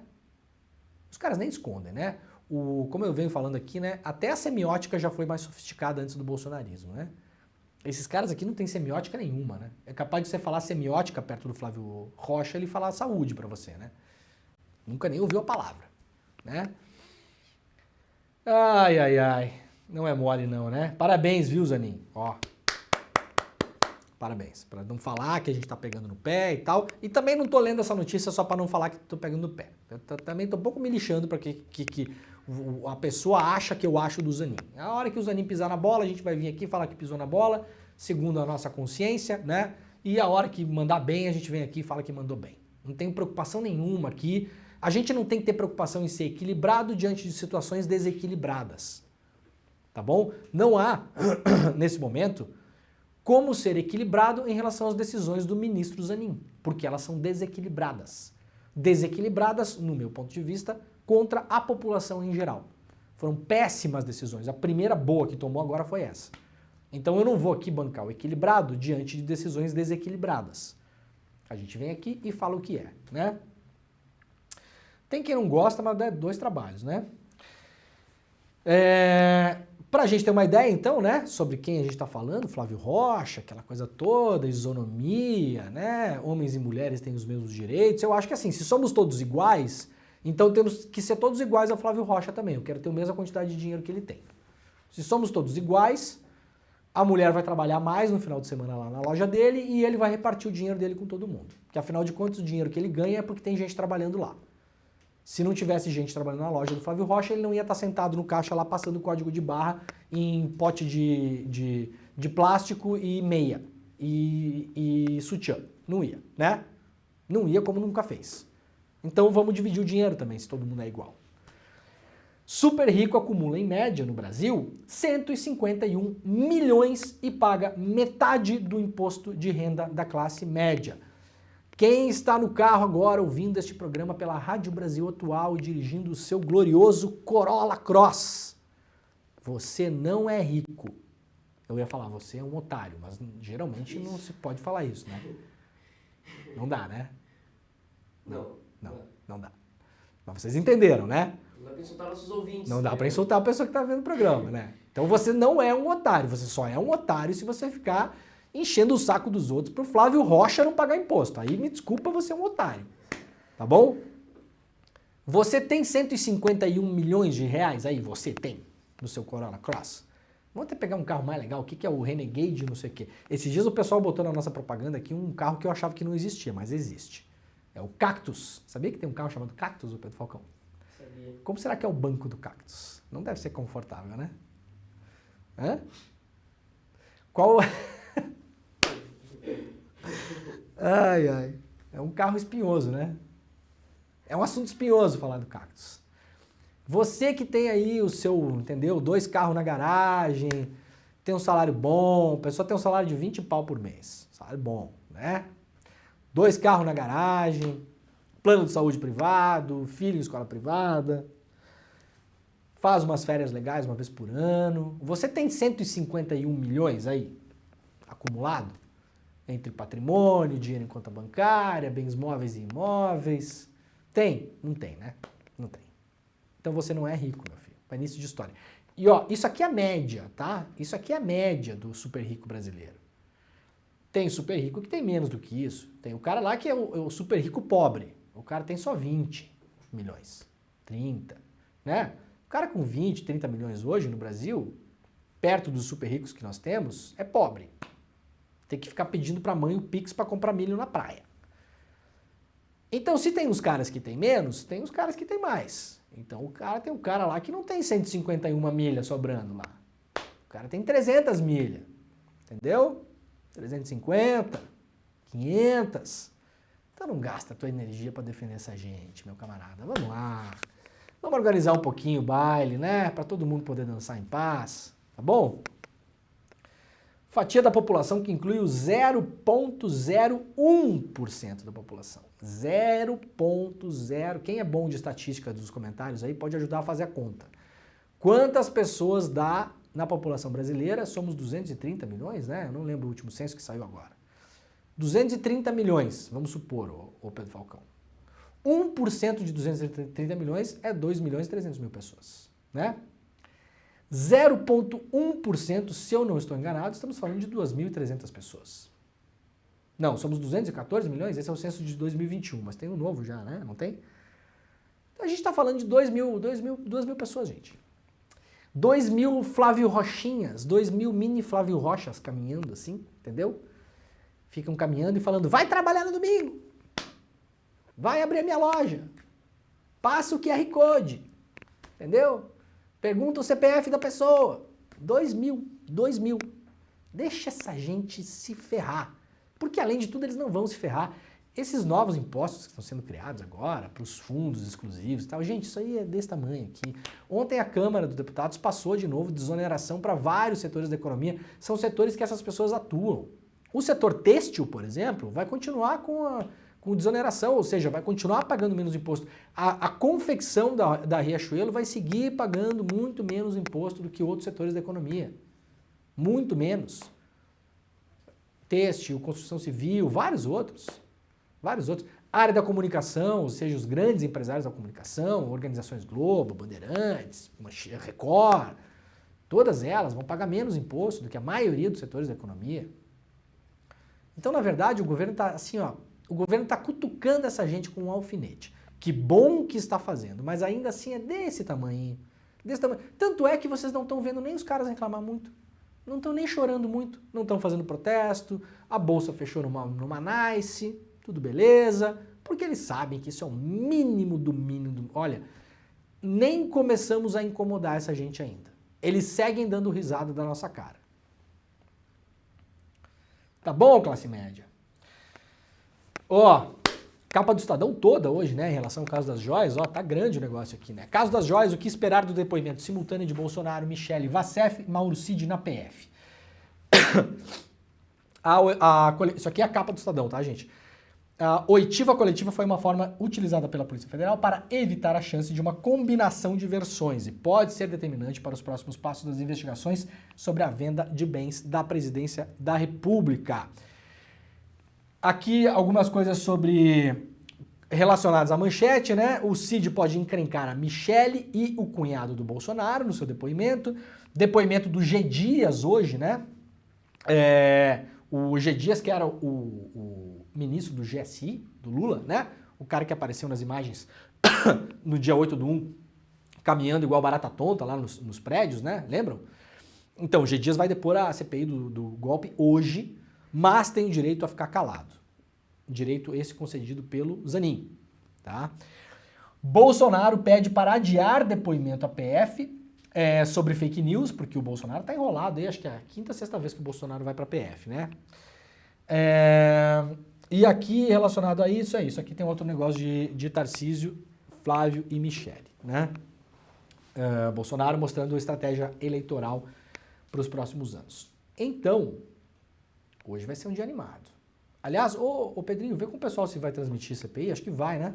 Os caras nem escondem, né? Como eu venho falando aqui, né? Até a semiótica já foi mais sofisticada antes do bolsonarismo, né? Esses caras aqui não tem semiótica nenhuma, né? É capaz de você falar semiótica perto do Flávio Rocha e ele falar saúde pra você, né? Nunca nem ouviu a palavra, né? Ai. Não é mole não, né? Parabéns, viu, Zanin? Ó. Parabéns. Para não falar que a gente tá pegando no pé e tal. E também não tô lendo essa notícia só para não falar que tô pegando no pé. Eu também tô um pouco me lixando para que a pessoa acha que eu acho do Zanin. A hora que o Zanin pisar na bola, a gente vai vir aqui falar que pisou na bola, segundo a nossa consciência, né? E a hora que mandar bem, a gente vem aqui e fala que mandou bem. Não tenho preocupação nenhuma aqui. A gente não tem que ter preocupação em ser equilibrado diante de situações desequilibradas. Tá bom? Não há, nesse momento, como ser equilibrado em relação às decisões do ministro Zanin, porque elas são desequilibradas. Desequilibradas, no meu ponto de vista, contra a população em geral. Foram péssimas decisões. A primeira boa que tomou agora foi essa. Então eu não vou aqui bancar o equilibrado diante de decisões desequilibradas. A gente vem aqui e fala o que é, né? Tem quem não gosta, mas dá 2 trabalhos, né? Pra gente ter uma ideia, então, né, sobre quem a gente tá falando, Flávio Rocha, aquela coisa toda, isonomia, né, homens e mulheres têm os mesmos direitos, eu acho que assim, se somos todos iguais, então temos que ser todos iguais ao Flávio Rocha também, eu quero ter a mesma quantidade de dinheiro que ele tem. Se somos todos iguais, a mulher vai trabalhar mais no final de semana lá na loja dele e ele vai repartir o dinheiro dele com todo mundo. Porque afinal de contas o dinheiro que ele ganha é porque tem gente trabalhando lá. Se não tivesse gente trabalhando na loja do Flávio Rocha, ele não ia estar sentado no caixa lá passando código de barra em pote de plástico e meia e sutiã. Não ia, né? Não ia como nunca fez. Então vamos dividir o dinheiro também, se todo mundo é igual. Super rico acumula em média no Brasil 151 milhões e paga metade do imposto de renda da classe média. Quem está no carro agora ouvindo este programa pela Rádio Brasil Atual dirigindo o seu glorioso Corolla Cross, você não é rico. Eu ia falar, você é um otário, mas geralmente não se pode falar isso, né? Não dá, né? Não dá. Mas vocês entenderam, né? Não dá pra insultar nossos ouvintes. Não dá pra insultar a pessoa que está vendo o programa, né? Então você não é um otário, você só é um otário se você ficar enchendo o saco dos outros pro Flávio Rocha não pagar imposto. Aí me desculpa, você é um otário. Tá bom? Você tem 151 milhões de reais aí, você tem, no seu Corolla Cross. Vamos até pegar um carro mais legal, o que é o Renegade, não sei o quê. Esses dias o pessoal botou na nossa propaganda aqui um carro que eu achava que não existia, mas existe. É o Cactus. Sabia que tem um carro chamado Cactus, o Pedro Falcão? Sabia. Como será que é o banco do Cactus? Não deve ser confortável, né? Hã? Qual... Ai. É um carro espinhoso, né? É um assunto espinhoso falar do Cactus. Você que tem aí o seu, entendeu? 2 carros na garagem, tem um salário bom, a pessoa tem um salário de 20 pau por mês. Salário bom, né? 2 carros na garagem, plano de saúde privado, filho em escola privada, faz umas férias legais uma vez por ano. Você tem 151 milhões aí, acumulado? Entre patrimônio, dinheiro em conta bancária, bens móveis e imóveis. Tem? Não tem, né? Não tem. Então você não é rico, meu filho. Vai nisso de história. E ó, isso aqui é a média, tá? Isso aqui é a média do super rico brasileiro. Tem super rico que tem menos do que isso. Tem o cara lá que é o super rico pobre. O cara tem só 20 milhões, 30, né? O cara com 20, 30 milhões hoje no Brasil, perto dos super ricos que nós temos, é pobre. Tem que ficar pedindo pra mãe o Pix pra comprar milho na praia. Então, se tem os caras que tem menos, tem os caras que tem mais. Então, tem um cara lá que não tem 151 milhas sobrando lá. O cara tem 300 milhas, entendeu? 350, 500. Então, não gasta a tua energia pra defender essa gente, meu camarada. Vamos lá. Vamos organizar um pouquinho o baile, né? Pra todo mundo poder dançar em paz, tá bom? Fatia da população que inclui o 0,01% da população. 0,0. Quem é bom de estatística dos comentários aí pode ajudar a fazer a conta. Quantas pessoas dá na população brasileira? Somos 230 milhões, né? Eu não lembro o último censo que saiu agora. 230 milhões, vamos supor, ô Pedro Falcão. 1% de 230 milhões é 2 milhões e 300 mil pessoas, né? 0,1%, se eu não estou enganado, estamos falando de 2.300 pessoas. Não, somos 214 milhões, esse é o censo de 2021, mas tem um novo já, né? Não tem? Então a gente está falando de 2 mil pessoas, gente. 2 mil Flávio Rochinhas, 2 mil mini Flávio Rochas caminhando assim, entendeu? Ficam caminhando e falando, vai trabalhar no domingo, vai abrir a minha loja, passa o QR Code, entendeu? Pergunta o CPF da pessoa. 2 mil. Deixa essa gente se ferrar. Porque, além de tudo, eles não vão se ferrar. Esses novos impostos que estão sendo criados agora, para os fundos exclusivos e tal, gente, isso aí é desse tamanho aqui. Ontem a Câmara dos Deputados passou de novo desoneração para vários setores da economia. São setores que essas pessoas atuam. O setor têxtil, por exemplo, vai continuar com desoneração, ou seja, vai continuar pagando menos imposto. A confecção da Riachuelo vai seguir pagando muito menos imposto do que outros setores da economia. Muito menos. Têxtil, construção civil, vários outros. A área da comunicação, ou seja, os grandes empresários da comunicação, organizações Globo, Bandeirantes, Record, todas elas vão pagar menos imposto do que a maioria dos setores da economia. Então, na verdade, o governo está assim, ó, o governo está cutucando essa gente com um alfinete. Que bom que está fazendo, mas ainda assim é desse tamanho. Tanto é que vocês não estão vendo nem os caras reclamar muito. Não estão nem chorando muito, não estão fazendo protesto, a bolsa fechou numa nice, tudo beleza, porque eles sabem que isso é o mínimo do mínimo. Olha, nem começamos a incomodar essa gente ainda. Eles seguem dando risada da nossa cara. Tá bom, classe média? Ó, capa do Estadão toda hoje, né, em relação ao caso das joias, ó, tá grande o negócio aqui, né? Caso das joias, o que esperar do depoimento simultâneo de Bolsonaro, Michele, Vassef e Mauro Cid na PF? Isso aqui é a capa do Estadão, tá, gente? A oitiva coletiva foi uma forma utilizada pela Polícia Federal para evitar a chance de uma combinação de versões e pode ser determinante para os próximos passos das investigações sobre a venda de bens da Presidência da República. Aqui algumas coisas relacionadas à manchete, né? O Cid pode encrencar a Michele e o cunhado do Bolsonaro no seu depoimento. Depoimento do G. Dias hoje, né? O G. Dias, que era o ministro do GSI, do Lula, né? O cara que apareceu nas imagens no dia 8/1, caminhando igual barata tonta lá nos prédios, né? Lembram? Então, o G. Dias vai depor a CPI do golpe hoje, mas tem o direito a ficar calado. Direito esse concedido pelo Zanin, tá? Bolsonaro pede para adiar depoimento à PF sobre fake news, porque o Bolsonaro tá enrolado aí, acho que é a quinta, sexta vez que o Bolsonaro vai pra PF, né? E aqui, relacionado a isso, é isso. Aqui tem outro negócio de Tarcísio, Flávio e Michele, né? Bolsonaro mostrando estratégia eleitoral para os próximos anos. Então, hoje vai ser um dia animado. Aliás, ô Pedrinho, vê com o pessoal se vai transmitir CPI, acho que vai, né?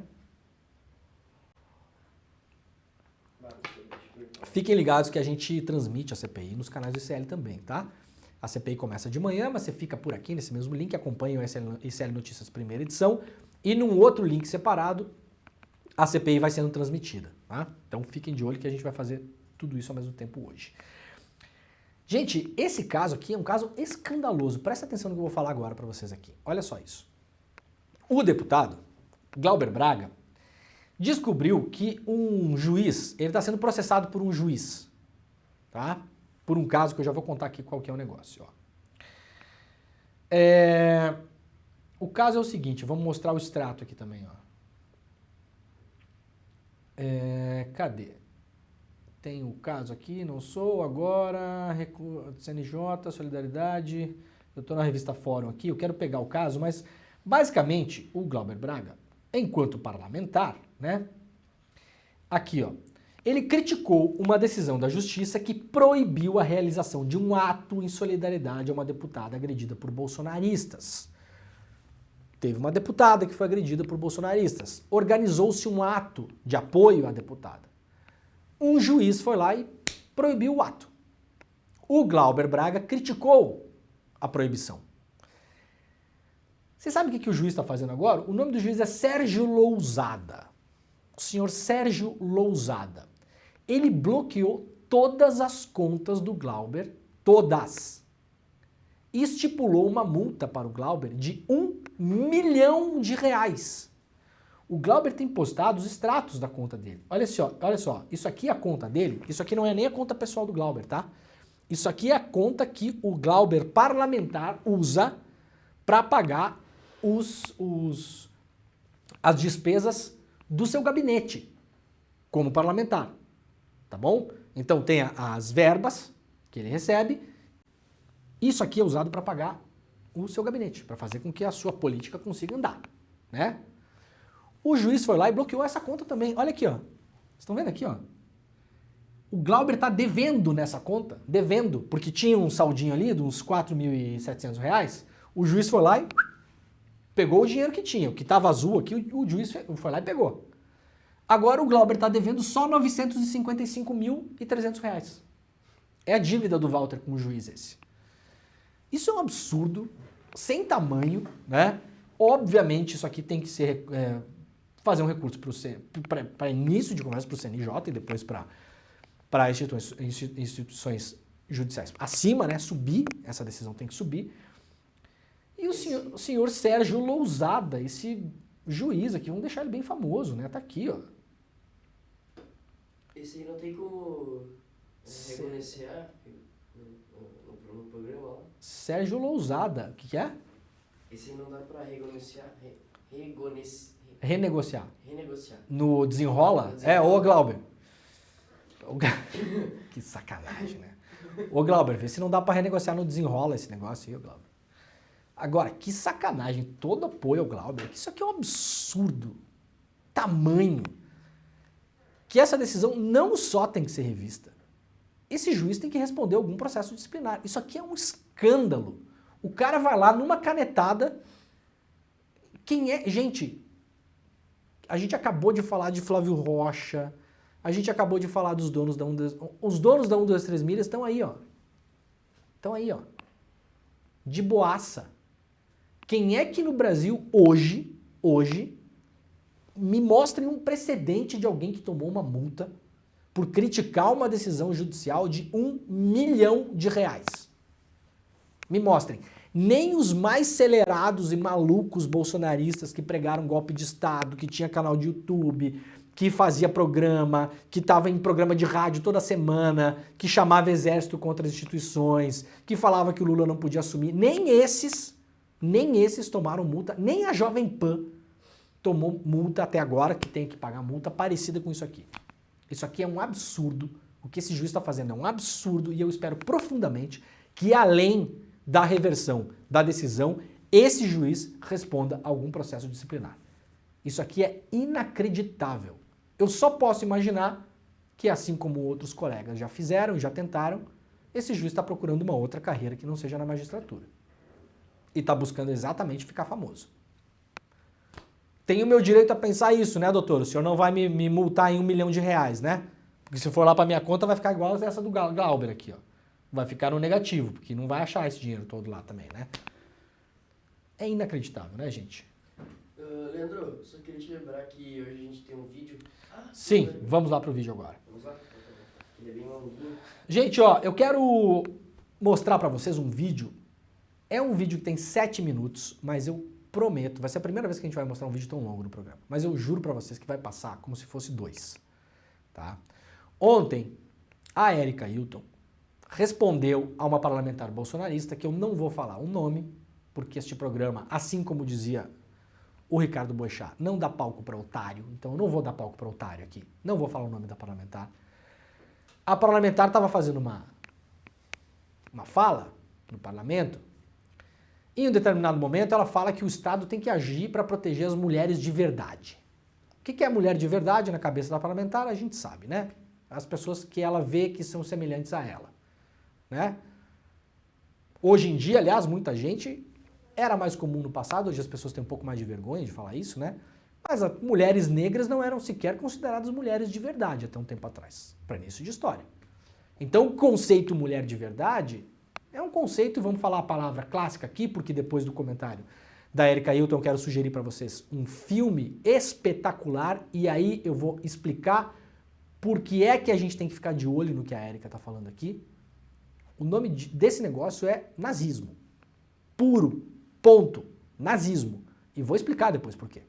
Fiquem ligados que a gente transmite a CPI nos canais do ICL também, tá? A CPI começa de manhã, mas você fica por aqui nesse mesmo link, acompanha o ICL Notícias primeira edição, e num outro link separado, a CPI vai sendo transmitida, tá? Então fiquem de olho que a gente vai fazer tudo isso ao mesmo tempo hoje. Gente, esse caso aqui é um caso escandaloso. Presta atenção no que eu vou falar agora para vocês aqui. Olha só isso. O deputado Glauber Braga descobriu que um juiz, ele está sendo processado por um juiz, tá? Por um caso que eu já vou contar aqui qual que é o negócio, ó. O caso é o seguinte, vamos mostrar o extrato aqui também, ó. Cadê? Tem o caso aqui, não sou, agora, CNJ, Solidariedade, eu estou na revista Fórum aqui, eu quero pegar o caso, mas basicamente o Glauber Braga, enquanto parlamentar, né, aqui ó, ele criticou uma decisão da justiça que proibiu a realização de um ato em solidariedade a uma deputada agredida por bolsonaristas. Teve uma deputada que foi agredida por bolsonaristas, organizou-se um ato de apoio à deputada. Um juiz foi lá e proibiu o ato. O Glauber Braga criticou a proibição. Você sabe o que o juiz está fazendo agora? O nome do juiz é Sérgio Lousada. O senhor Sérgio Lousada. Ele bloqueou todas as contas do Glauber, todas. E estipulou uma multa para o Glauber de R$1 milhão. O Glauber tem postado os extratos da conta dele. Olha só, isso aqui é a conta dele, isso aqui não é nem a conta pessoal do Glauber, tá? Isso aqui é a conta que o Glauber parlamentar usa para pagar as despesas do seu gabinete como parlamentar, tá bom? Então tem as verbas que ele recebe, isso aqui é usado para pagar o seu gabinete, para fazer com que a sua política consiga andar, né? O juiz foi lá e bloqueou essa conta também. Olha aqui, ó. Vocês estão vendo aqui, ó? O Glauber está devendo nessa conta, devendo, porque tinha um saldinho ali de uns R$4.700. O juiz foi lá e pegou o dinheiro que tinha. O que estava azul aqui, o juiz foi lá e pegou. Agora o Glauber está devendo só R$955.300. É a dívida do Walter com o juiz esse. Isso é um absurdo, sem tamanho, né? Obviamente, isso aqui tem que ser fazer um recurso para início de conversa para o CNJ e depois para instituições judiciais acima, né? Subir, essa decisão tem que subir. E o senhor Sérgio Lousada, esse juiz aqui, vamos deixar ele bem famoso, né? Tá aqui, ó. Esse aí não tem como renegociar no programa lá? Sérgio Lousada, o que é? Esse aí não dá pra renegociar. Renegociar. No Desenrola? Ô Glauber. Que sacanagem, né? Ô Glauber, vê se não dá pra renegociar no Desenrola esse negócio aí, ô Glauber. Agora, que sacanagem, todo apoio ao Glauber, isso aqui é um absurdo. Tamanho. Que essa decisão não só tem que ser revista, esse juiz tem que responder algum processo disciplinar. Isso aqui é um escândalo. O cara vai lá numa canetada. Quem é? Gente, a gente acabou de falar de Flávio Rocha, a gente acabou de falar dos donos da 123. Os donos da 123 milhas estão aí, ó. Estão aí, ó. De boaça. Quem é que no Brasil hoje, me mostrem um precedente de alguém que tomou uma multa por criticar uma decisão judicial de R$1 milhão? Me mostrem. Nem os mais acelerados e malucos bolsonaristas que pregaram golpe de Estado, que tinha canal de YouTube, que fazia programa, que estava em programa de rádio toda semana, que chamava exército contra as instituições, que falava que o Lula não podia assumir, nem esses tomaram multa, nem a Jovem Pan tomou multa até agora, que tem que pagar multa parecida com isso aqui. Isso aqui é um absurdo. O que esse juiz está fazendo é um absurdo e eu espero profundamente que, além da reversão da decisão, esse juiz responda a algum processo disciplinar. Isso aqui é inacreditável. Eu só posso imaginar que, assim como outros colegas já fizeram e já tentaram, esse juiz está procurando uma outra carreira que não seja na magistratura. E está buscando exatamente ficar famoso. Tenho o meu direito a pensar isso, né, doutor? O senhor não vai me multar em R$1 milhão, né? Porque se for lá para minha conta vai ficar igual essa do Glauber aqui, ó. Vai ficar no negativo, porque não vai achar esse dinheiro todo lá também, né? É inacreditável, né, gente? Leandro, só queria te lembrar que hoje a gente tem um vídeo. Sim, vamos lá pro vídeo agora. Vamos lá? Ele é bem longuinho. Gente, ó, eu quero mostrar para vocês um vídeo. É um vídeo que tem 7 minutos, mas eu prometo, vai ser a primeira vez que a gente vai mostrar um vídeo tão longo no programa, mas eu juro para vocês que vai passar como se fosse 2, tá? Ontem, a Erika Hilton respondeu a uma parlamentar bolsonarista, que eu não vou falar o nome, porque este programa, assim como dizia o Ricardo Boechat, não dá palco para otário, então eu não vou dar palco para otário aqui, não vou falar o nome da parlamentar. A parlamentar estava fazendo uma fala no parlamento. Em um determinado momento, ela fala que o Estado tem que agir para proteger as mulheres de verdade. O que é a mulher de verdade na cabeça da parlamentar? A gente sabe, né? As pessoas que ela vê que são semelhantes a ela, né? Hoje em dia, aliás, muita gente, era mais comum no passado, hoje as pessoas têm um pouco mais de vergonha de falar isso, né? Mas as mulheres negras não eram sequer consideradas mulheres de verdade até um tempo atrás, para início de história. Então, o conceito mulher de verdade é um conceito, e vamos falar a palavra clássica aqui, porque depois do comentário da Erika Hilton eu quero sugerir para vocês um filme espetacular, e aí eu vou explicar por que é que a gente tem que ficar de olho no que a Erika está falando aqui. O nome desse negócio é nazismo. Puro, ponto, nazismo. E vou explicar depois por quê.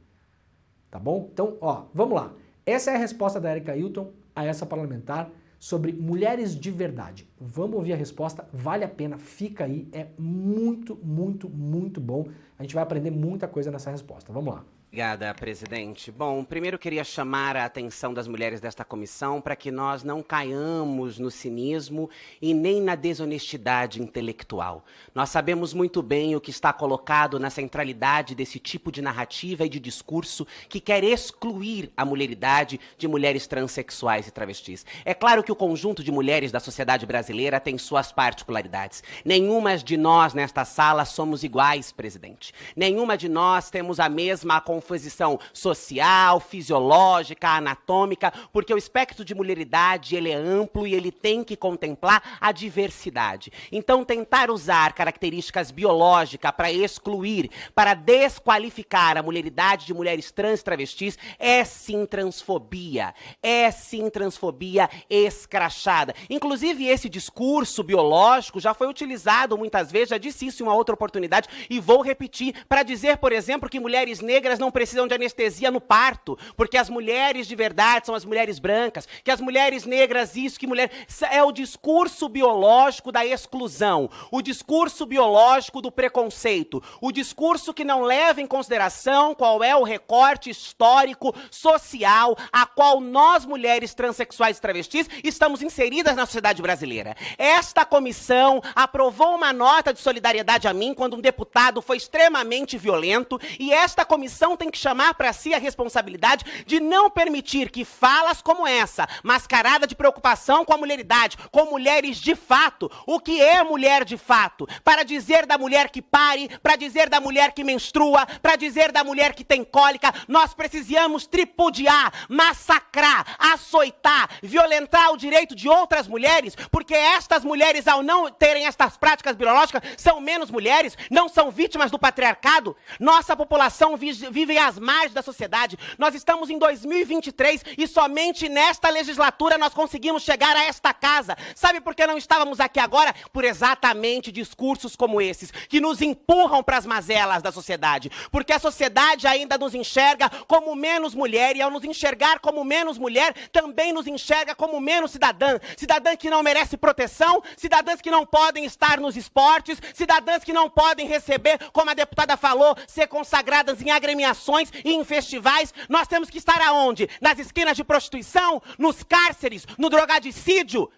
Tá bom? Então, ó, vamos lá. Essa é a resposta da Erika Hilton a essa parlamentar sobre mulheres de verdade. Vamos ouvir a resposta, vale a pena, fica aí, é muito, muito, muito bom. A gente vai aprender muita coisa nessa resposta. Vamos lá. Obrigada, presidente. Bom, primeiro queria chamar a atenção das mulheres desta comissão para que nós não caiamos no cinismo e nem na desonestidade intelectual. Nós sabemos muito bem o que está colocado na centralidade desse tipo de narrativa e de discurso que quer excluir a mulheridade de mulheres transexuais e travestis. É claro que o conjunto de mulheres da sociedade brasileira tem suas particularidades. Nenhuma de nós nesta sala somos iguais, presidente. Nenhuma de nós temos a mesma composição social, fisiológica, anatômica, porque o espectro de mulheridade ele é amplo e ele tem que contemplar a diversidade. Então, tentar usar características biológicas para excluir, para desqualificar a mulheridade de mulheres trans e travestis é sim transfobia. É sim transfobia escrachada. Inclusive, esse discurso biológico já foi utilizado muitas vezes, já disse isso em uma outra oportunidade, e vou repetir, para dizer, por exemplo, que mulheres negras não precisam de anestesia no parto, porque as mulheres de verdade são as mulheres brancas, que as mulheres negras isso, que mulher... É o discurso biológico da exclusão, o discurso biológico do preconceito, o discurso que não leva em consideração qual é o recorte histórico, social, a qual nós, mulheres transexuais e travestis, estamos inseridas na sociedade brasileira. Esta comissão aprovou uma nota de solidariedade a mim quando um deputado foi extremamente violento, e esta comissão tem que chamar para si a responsabilidade de não permitir que falas como essa, mascarada de preocupação com a mulheridade, com mulheres de fato, o que é mulher de fato, para dizer da mulher que pare, para dizer da mulher que menstrua, para dizer da mulher que tem cólica, nós precisamos tripudiar, massacrar, açoitar, violentar o direito de outras mulheres, porque estas mulheres, ao não terem estas práticas biológicas, são menos mulheres, não são vítimas do patriarcado. Nossa população vive às margens da sociedade. Nós estamos em 2023 e somente nesta legislatura nós conseguimos chegar a esta casa. Sabe por que não estávamos aqui agora? Por exatamente discursos como esses, que nos empurram para as mazelas da sociedade. Porque a sociedade ainda nos enxerga como menos mulher, e ao nos enxergar como menos mulher, também nos enxerga como menos cidadã. Cidadã que não merece proteção, cidadãs que não podem estar nos esportes, cidadãs que não podem receber, como a deputada falou, ser consagradas em agremiações e em festivais. Nós temos que estar aonde? Nas esquinas de prostituição, nos cárceres, no drogadicídio.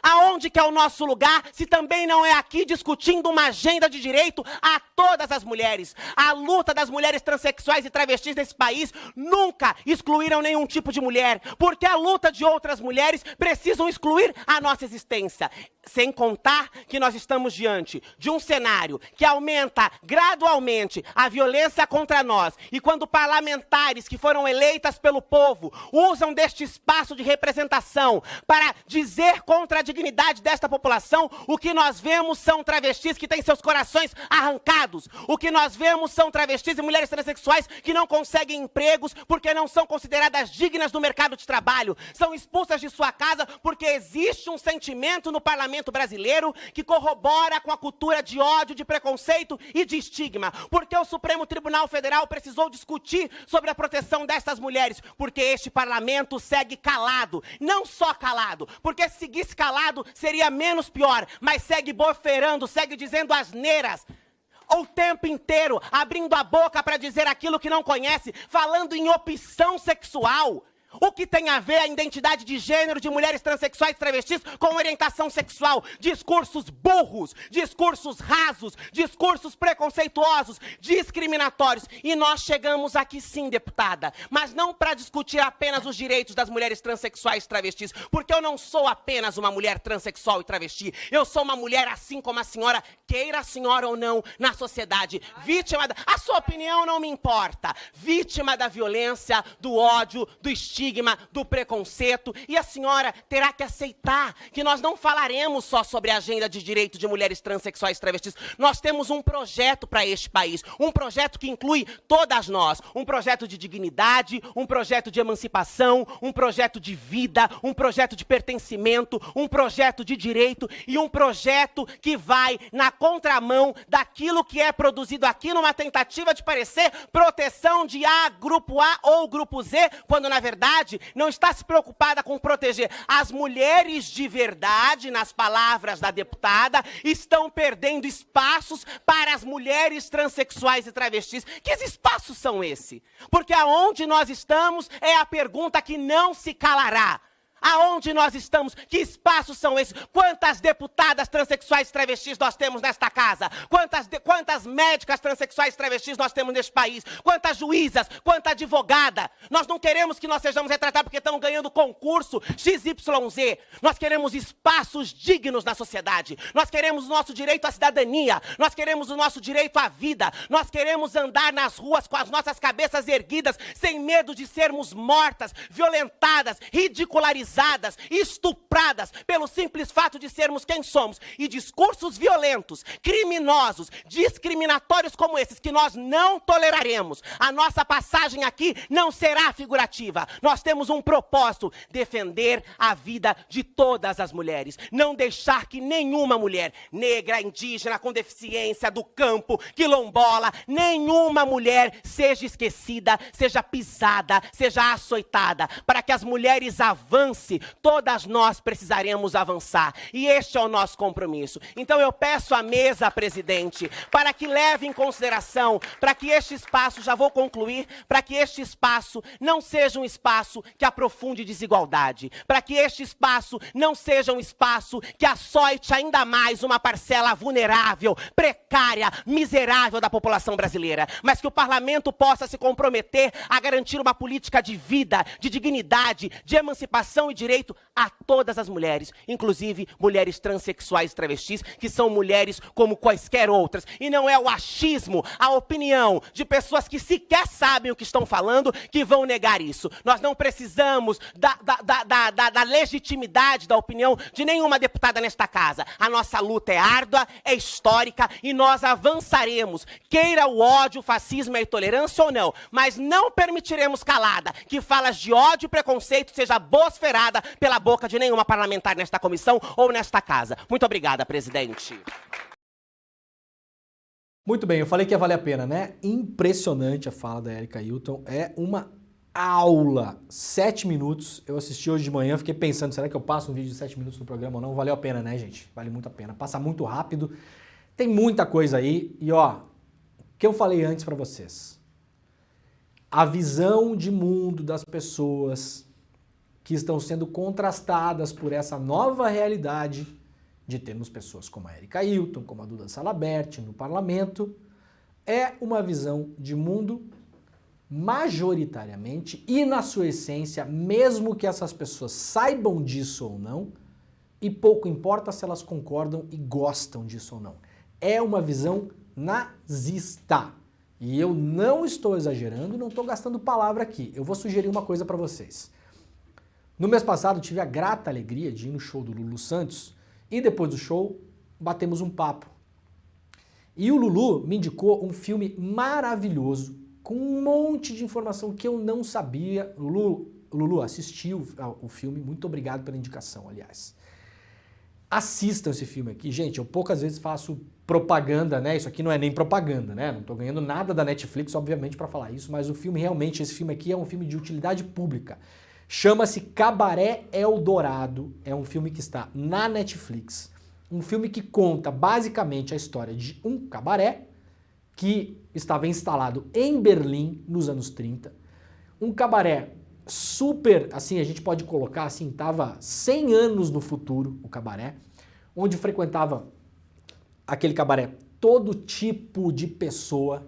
Aonde que é o nosso lugar, se também não é aqui discutindo uma agenda de direito a todas as mulheres? A luta das mulheres transexuais e travestis nesse país nunca excluíram nenhum tipo de mulher, porque a luta de outras mulheres precisam excluir a nossa existência. Sem contar que nós estamos diante de um cenário que aumenta gradualmente a violência contra nós, e quando parlamentares que foram eleitas pelo povo usam deste espaço de representação para dizer contra a dignidade desta população, o que nós vemos são travestis que têm seus corações arrancados. O que nós vemos são travestis e mulheres transexuais que não conseguem empregos porque não são consideradas dignas do mercado de trabalho. São expulsas de sua casa porque existe um sentimento no parlamento brasileiro que corrobora com a cultura de ódio, de preconceito e de estigma. Porque o Supremo Tribunal Federal precisou discutir sobre a proteção destas mulheres, porque este parlamento segue calado. Não só calado, porque se seguisse calado seria menos pior, mas segue boferando, segue dizendo asneiras o tempo inteiro, abrindo a boca para dizer aquilo que não conhece, falando em opção sexual. O que tem a ver a identidade de gênero de mulheres transexuais e travestis com orientação sexual? Discursos burros, discursos rasos, discursos preconceituosos, discriminatórios. E nós chegamos aqui sim, deputada, mas não para discutir apenas os direitos das mulheres transexuais e travestis, porque eu não sou apenas uma mulher transexual e travesti. Eu sou uma mulher assim como a senhora, queira a senhora ou não, na sociedade. Vítima da... A sua opinião não me importa. Vítima da violência, do ódio, do estigma, do preconceito, e a senhora terá que aceitar que nós não falaremos só sobre a agenda de direito de mulheres transexuais e travestis. Nós temos um projeto para este país, um projeto que inclui todas nós, um projeto de dignidade, um projeto de emancipação, um projeto de vida, um projeto de pertencimento, um projeto de direito e um projeto que vai na contramão daquilo que é produzido aqui numa tentativa de parecer proteção de grupo A ou grupo Z, quando na verdade não está se preocupada com proteger as mulheres de verdade, nas palavras da deputada, estão perdendo espaços para as mulheres transexuais e travestis. Que espaços são esses? Porque aonde nós estamos é a pergunta que não se calará. Aonde nós estamos? Que espaços são esses? Quantas deputadas transexuais e travestis nós temos nesta casa? Quantas médicas transexuais e travestis nós temos neste país? Quantas juízas? Quanta advogada? Nós não queremos que nós sejamos retratados porque estamos ganhando concurso XYZ. Nós queremos espaços dignos na sociedade. Nós queremos o nosso direito à cidadania. Nós queremos o nosso direito à vida. Nós queremos andar nas ruas com as nossas cabeças erguidas, sem medo de sermos mortas, violentadas, ridicularizadas, estupradas pelo simples fato de sermos quem somos. E discursos violentos, criminosos, discriminatórios como esses que nós não toleraremos. A nossa passagem aqui não será figurativa. Nós temos um propósito: defender a vida de todas as mulheres. Não deixar que nenhuma mulher negra, indígena, com deficiência, do campo, quilombola, nenhuma mulher seja esquecida, seja pisada, seja açoitada. Para que as mulheres avancem, todas nós precisaremos avançar. E este é o nosso compromisso. Então eu peço à mesa, presidente, para que leve em consideração, para que este espaço, já vou concluir, para que este espaço não seja um espaço que aprofunde desigualdade, para que este espaço não seja um espaço que açoite ainda mais uma parcela vulnerável, precária, miserável da população brasileira, mas que o parlamento possa se comprometer a garantir uma política de vida, de dignidade, de emancipação e direito a todas as mulheres, inclusive mulheres transexuais e travestis, que são mulheres como quaisquer outras. E não é o achismo, a opinião de pessoas que sequer sabem o que estão falando que vão negar isso. Nós não precisamos da legitimidade da opinião de nenhuma deputada nesta casa. A nossa luta é árdua, é histórica e nós avançaremos. Queira o ódio, o fascismo e a intolerância ou não, mas não permitiremos calada que falas de ódio e preconceito seja bosferada pela boca de nenhuma parlamentar nesta comissão ou nesta casa. Muito obrigada, presidente. Muito bem, eu falei que ia valer a pena, né? Impressionante a fala da Erika Hilton. É uma aula. 7 minutos. Eu assisti hoje de manhã, fiquei pensando, será que eu passo um vídeo de 7 minutos no programa ou não? Valeu a pena, né, gente? Vale muito a pena. Passa muito rápido. Tem muita coisa aí. E ó, o que eu falei antes pra vocês. A visão de mundo das pessoas que estão sendo contrastadas por essa nova realidade de termos pessoas como a Erika Hilton, como a Duda Salabert no parlamento, é uma visão de mundo majoritariamente e na sua essência, mesmo que essas pessoas saibam disso ou não, e pouco importa se elas concordam e gostam disso ou não. É uma visão nazista. E eu não estou exagerando, não estou gastando palavra aqui. Eu vou sugerir uma coisa para vocês. No mês passado tive a grata alegria de ir no show do Lulu Santos e depois do show batemos um papo. E o Lulu me indicou um filme maravilhoso com um monte de informação que eu não sabia. Lulu assistiu o filme, muito obrigado pela indicação, aliás. Assistam esse filme aqui. Gente, eu poucas vezes faço propaganda, né? Isso aqui não é nem propaganda, né? Não tô ganhando nada da Netflix, obviamente, para falar isso, mas o filme realmente, esse filme aqui é um filme de utilidade pública. Chama-se Cabaré Eldorado, é um filme que está na Netflix. Um filme que conta basicamente a história de um cabaré que estava instalado em Berlim nos anos 30. Um cabaré super, assim, a gente pode colocar assim, estava 100 anos no futuro, o cabaré, onde frequentava aquele cabaré todo tipo de pessoa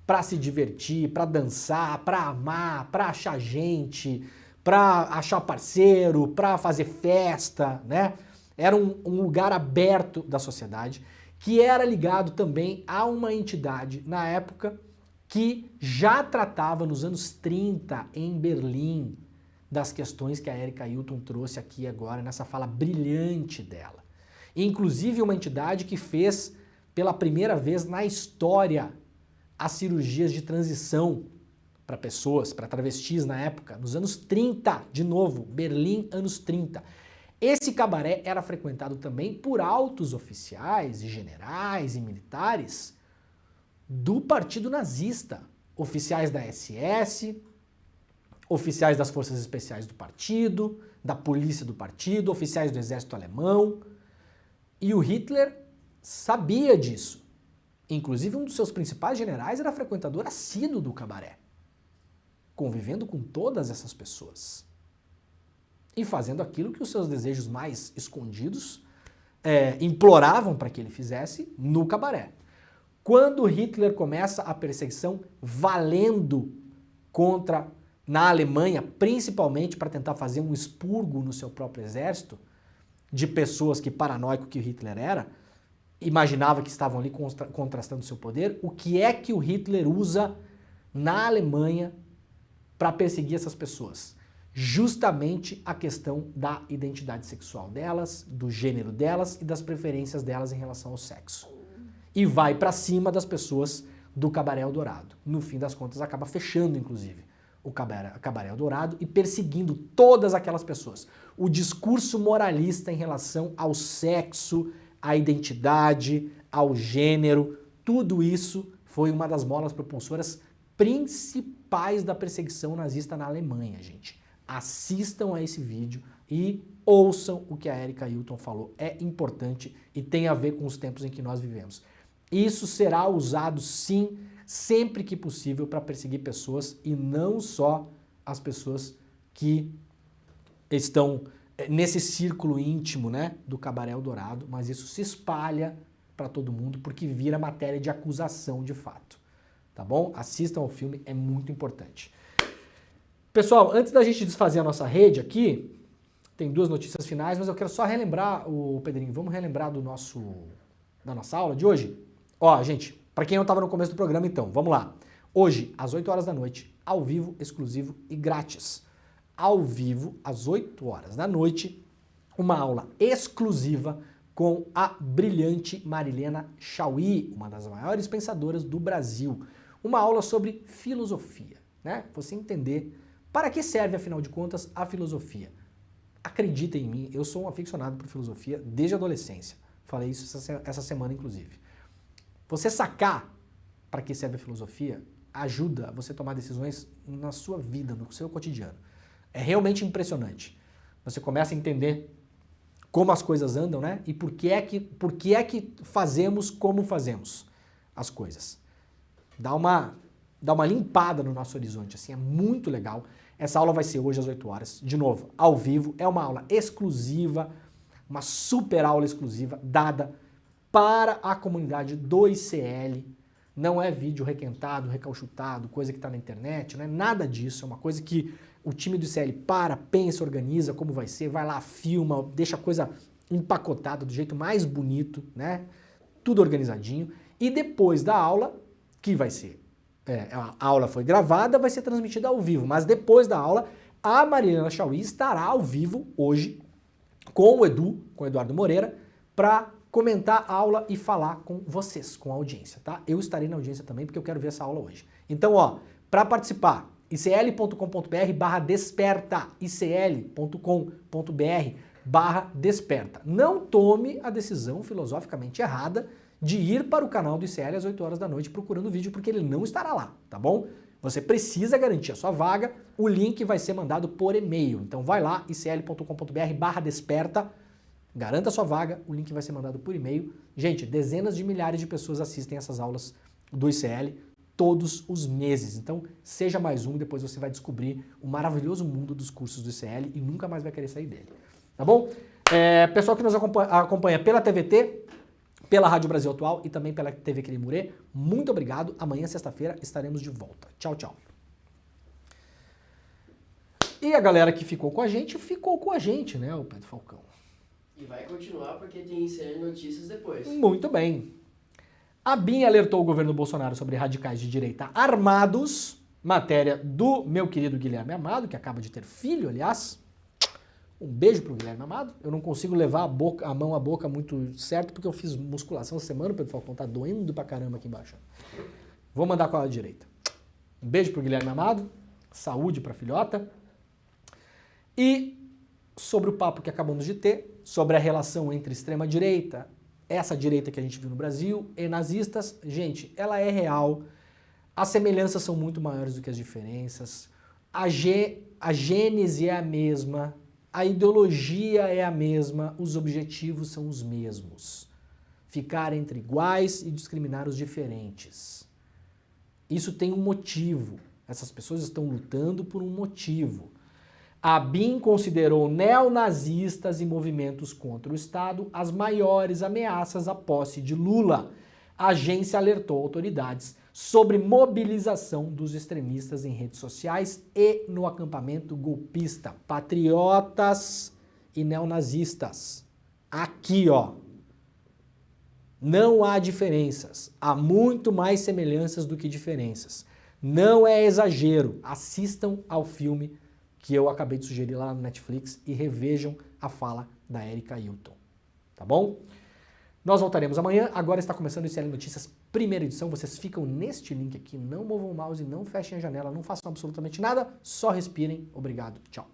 para se divertir, para dançar, para amar, para achar gente, para achar parceiro, para fazer festa, né? Era um lugar aberto da sociedade que era ligado também a uma entidade na época que já tratava nos anos 30 em Berlim das questões que a Erika Hilton trouxe aqui agora nessa fala brilhante dela. Inclusive uma entidade que fez pela primeira vez na história as cirurgias de transição para pessoas, para travestis na época, nos anos 30, de novo, Berlim, anos 30. Esse cabaré era frequentado também por altos oficiais, e generais e militares do Partido Nazista, oficiais da SS, oficiais das Forças Especiais do Partido, da Polícia do Partido, oficiais do Exército Alemão. E o Hitler sabia disso. Inclusive, um dos seus principais generais era frequentador assíduo do cabaré, convivendo com todas essas pessoas. e fazendo aquilo que os seus desejos mais escondidos imploravam para que ele fizesse no cabaré. Quando Hitler começa a perseguição valendo na Alemanha, principalmente para tentar fazer um expurgo no seu próprio exército, de pessoas que, paranoico que Hitler era, imaginava que estavam ali contrastando seu poder, o que é que o Hitler usa na Alemanha para perseguir essas pessoas? Justamente a questão da identidade sexual delas, do gênero delas e das preferências delas em relação ao sexo. E vai para cima das pessoas do Cabaré Eldorado. No fim das contas, acaba fechando, inclusive, o Cabaré Eldorado e perseguindo todas aquelas pessoas. O discurso moralista em relação ao sexo, à identidade, ao gênero, tudo isso foi uma das molas propulsoras principais da perseguição nazista na Alemanha, gente. Assistam a esse vídeo e ouçam o que a Erika Hilton falou. É importante e tem a ver com os tempos em que nós vivemos. Isso será usado, sim, sempre que possível para perseguir pessoas e não só as pessoas que estão nesse círculo íntimo, né, do Cabaré Eldorado, mas isso se espalha para todo mundo porque vira matéria de acusação de fato. Tá bom? Assistam ao filme, é muito importante. Pessoal, antes da gente desfazer a nossa rede aqui, tem 2 notícias finais, mas eu quero só relembrar, Pedrinho, vamos relembrar da nossa aula de hoje? Ó, gente, para quem não estava no começo do programa, então, vamos lá. Hoje, às 8 horas da noite, ao vivo, exclusivo e grátis. Ao vivo, às 8 horas da noite, uma aula exclusiva com a brilhante Marilena Chauí, uma das maiores pensadoras do Brasil. Uma aula sobre filosofia, né? Você entender para que serve, afinal de contas, a filosofia. Acreditem em mim, eu sou um aficionado por filosofia desde a adolescência. Falei isso essa semana, inclusive. Você sacar para que serve a filosofia ajuda você a tomar decisões na sua vida, no seu cotidiano. É realmente impressionante. Você começa a entender como as coisas andam, né? E por que é que fazemos como fazemos as coisas. Dá uma limpada no nosso horizonte, assim, é muito legal. Essa aula vai ser hoje às 8 horas, de novo, ao vivo. É uma aula exclusiva, uma super aula exclusiva, dada para a comunidade do ICL. Não é vídeo requentado, recalchutado, coisa que está na internet, não é nada disso. É uma coisa que o time do ICL pensa, organiza como vai ser, vai lá, filma, deixa a coisa empacotada do jeito mais bonito, né? Tudo organizadinho. E depois da aula, que vai ser, a aula foi gravada, vai ser transmitida ao vivo, mas depois da aula, a Marilena Chauí estará ao vivo hoje com o Eduardo Moreira, para comentar a aula e falar com vocês, com a audiência, tá? Eu estarei na audiência também, porque eu quero ver essa aula hoje. Então, ó, para participar, icl.com.br/desperta, icl.com.br/desperta. Não tome a decisão filosoficamente errada de ir para o canal do ICL às 8 horas da noite procurando o vídeo, porque ele não estará lá, tá bom? Você precisa garantir a sua vaga, o link vai ser mandado por e-mail. Então vai lá, icl.com.br/desperta, garanta a sua vaga, o link vai ser mandado por e-mail. Gente, dezenas de milhares de pessoas assistem essas aulas do ICL todos os meses. Então seja mais um, depois você vai descobrir o maravilhoso mundo dos cursos do ICL e nunca mais vai querer sair dele. Tá bom? Pessoal que nos acompanha pela TVT, pela Rádio Brasil Atual e também pela TV Querimurê, muito obrigado. Amanhã, sexta-feira, estaremos de volta. Tchau, tchau. E a galera que ficou com a gente, né, o Pedro Falcão. E vai continuar porque tem ICL Notícias depois. Muito bem. A BIM alertou o governo Bolsonaro sobre radicais de direita armados, matéria do meu querido Guilherme Amado, que acaba de ter filho, aliás. Um beijo pro Guilherme Amado. Eu não consigo levar a mão à boca muito certo, porque eu fiz musculação essa semana, o Pedro Falcão tá doendo pra caramba aqui embaixo. Vou mandar com a direita. Um beijo pro Guilherme Amado, saúde pra filhota. E sobre o papo que acabamos de ter, sobre a relação entre extrema-direita, essa direita que a gente viu no Brasil, e nazistas, gente, ela é real. As semelhanças são muito maiores do que as diferenças. A gênese é a mesma. A ideologia é a mesma, os objetivos são os mesmos. Ficar entre iguais e discriminar os diferentes. Isso tem um motivo. Essas pessoas estão lutando por um motivo. A BIM considerou neonazistas e movimentos contra o Estado as maiores ameaças à posse de Lula. A agência alertou autoridades sobre mobilização dos extremistas em redes sociais e no acampamento golpista. Patriotas e neonazistas. Aqui, ó. Não há diferenças. Há muito mais semelhanças do que diferenças. Não é exagero. Assistam ao filme que eu acabei de sugerir lá no Netflix e revejam a fala da Erika Hilton. Tá bom? Nós voltaremos amanhã. Agora está começando o ICL Notícias, primeira edição. Vocês ficam neste link aqui. Não movam o mouse, não fechem a janela, não façam absolutamente nada. Só respirem. Obrigado. Tchau.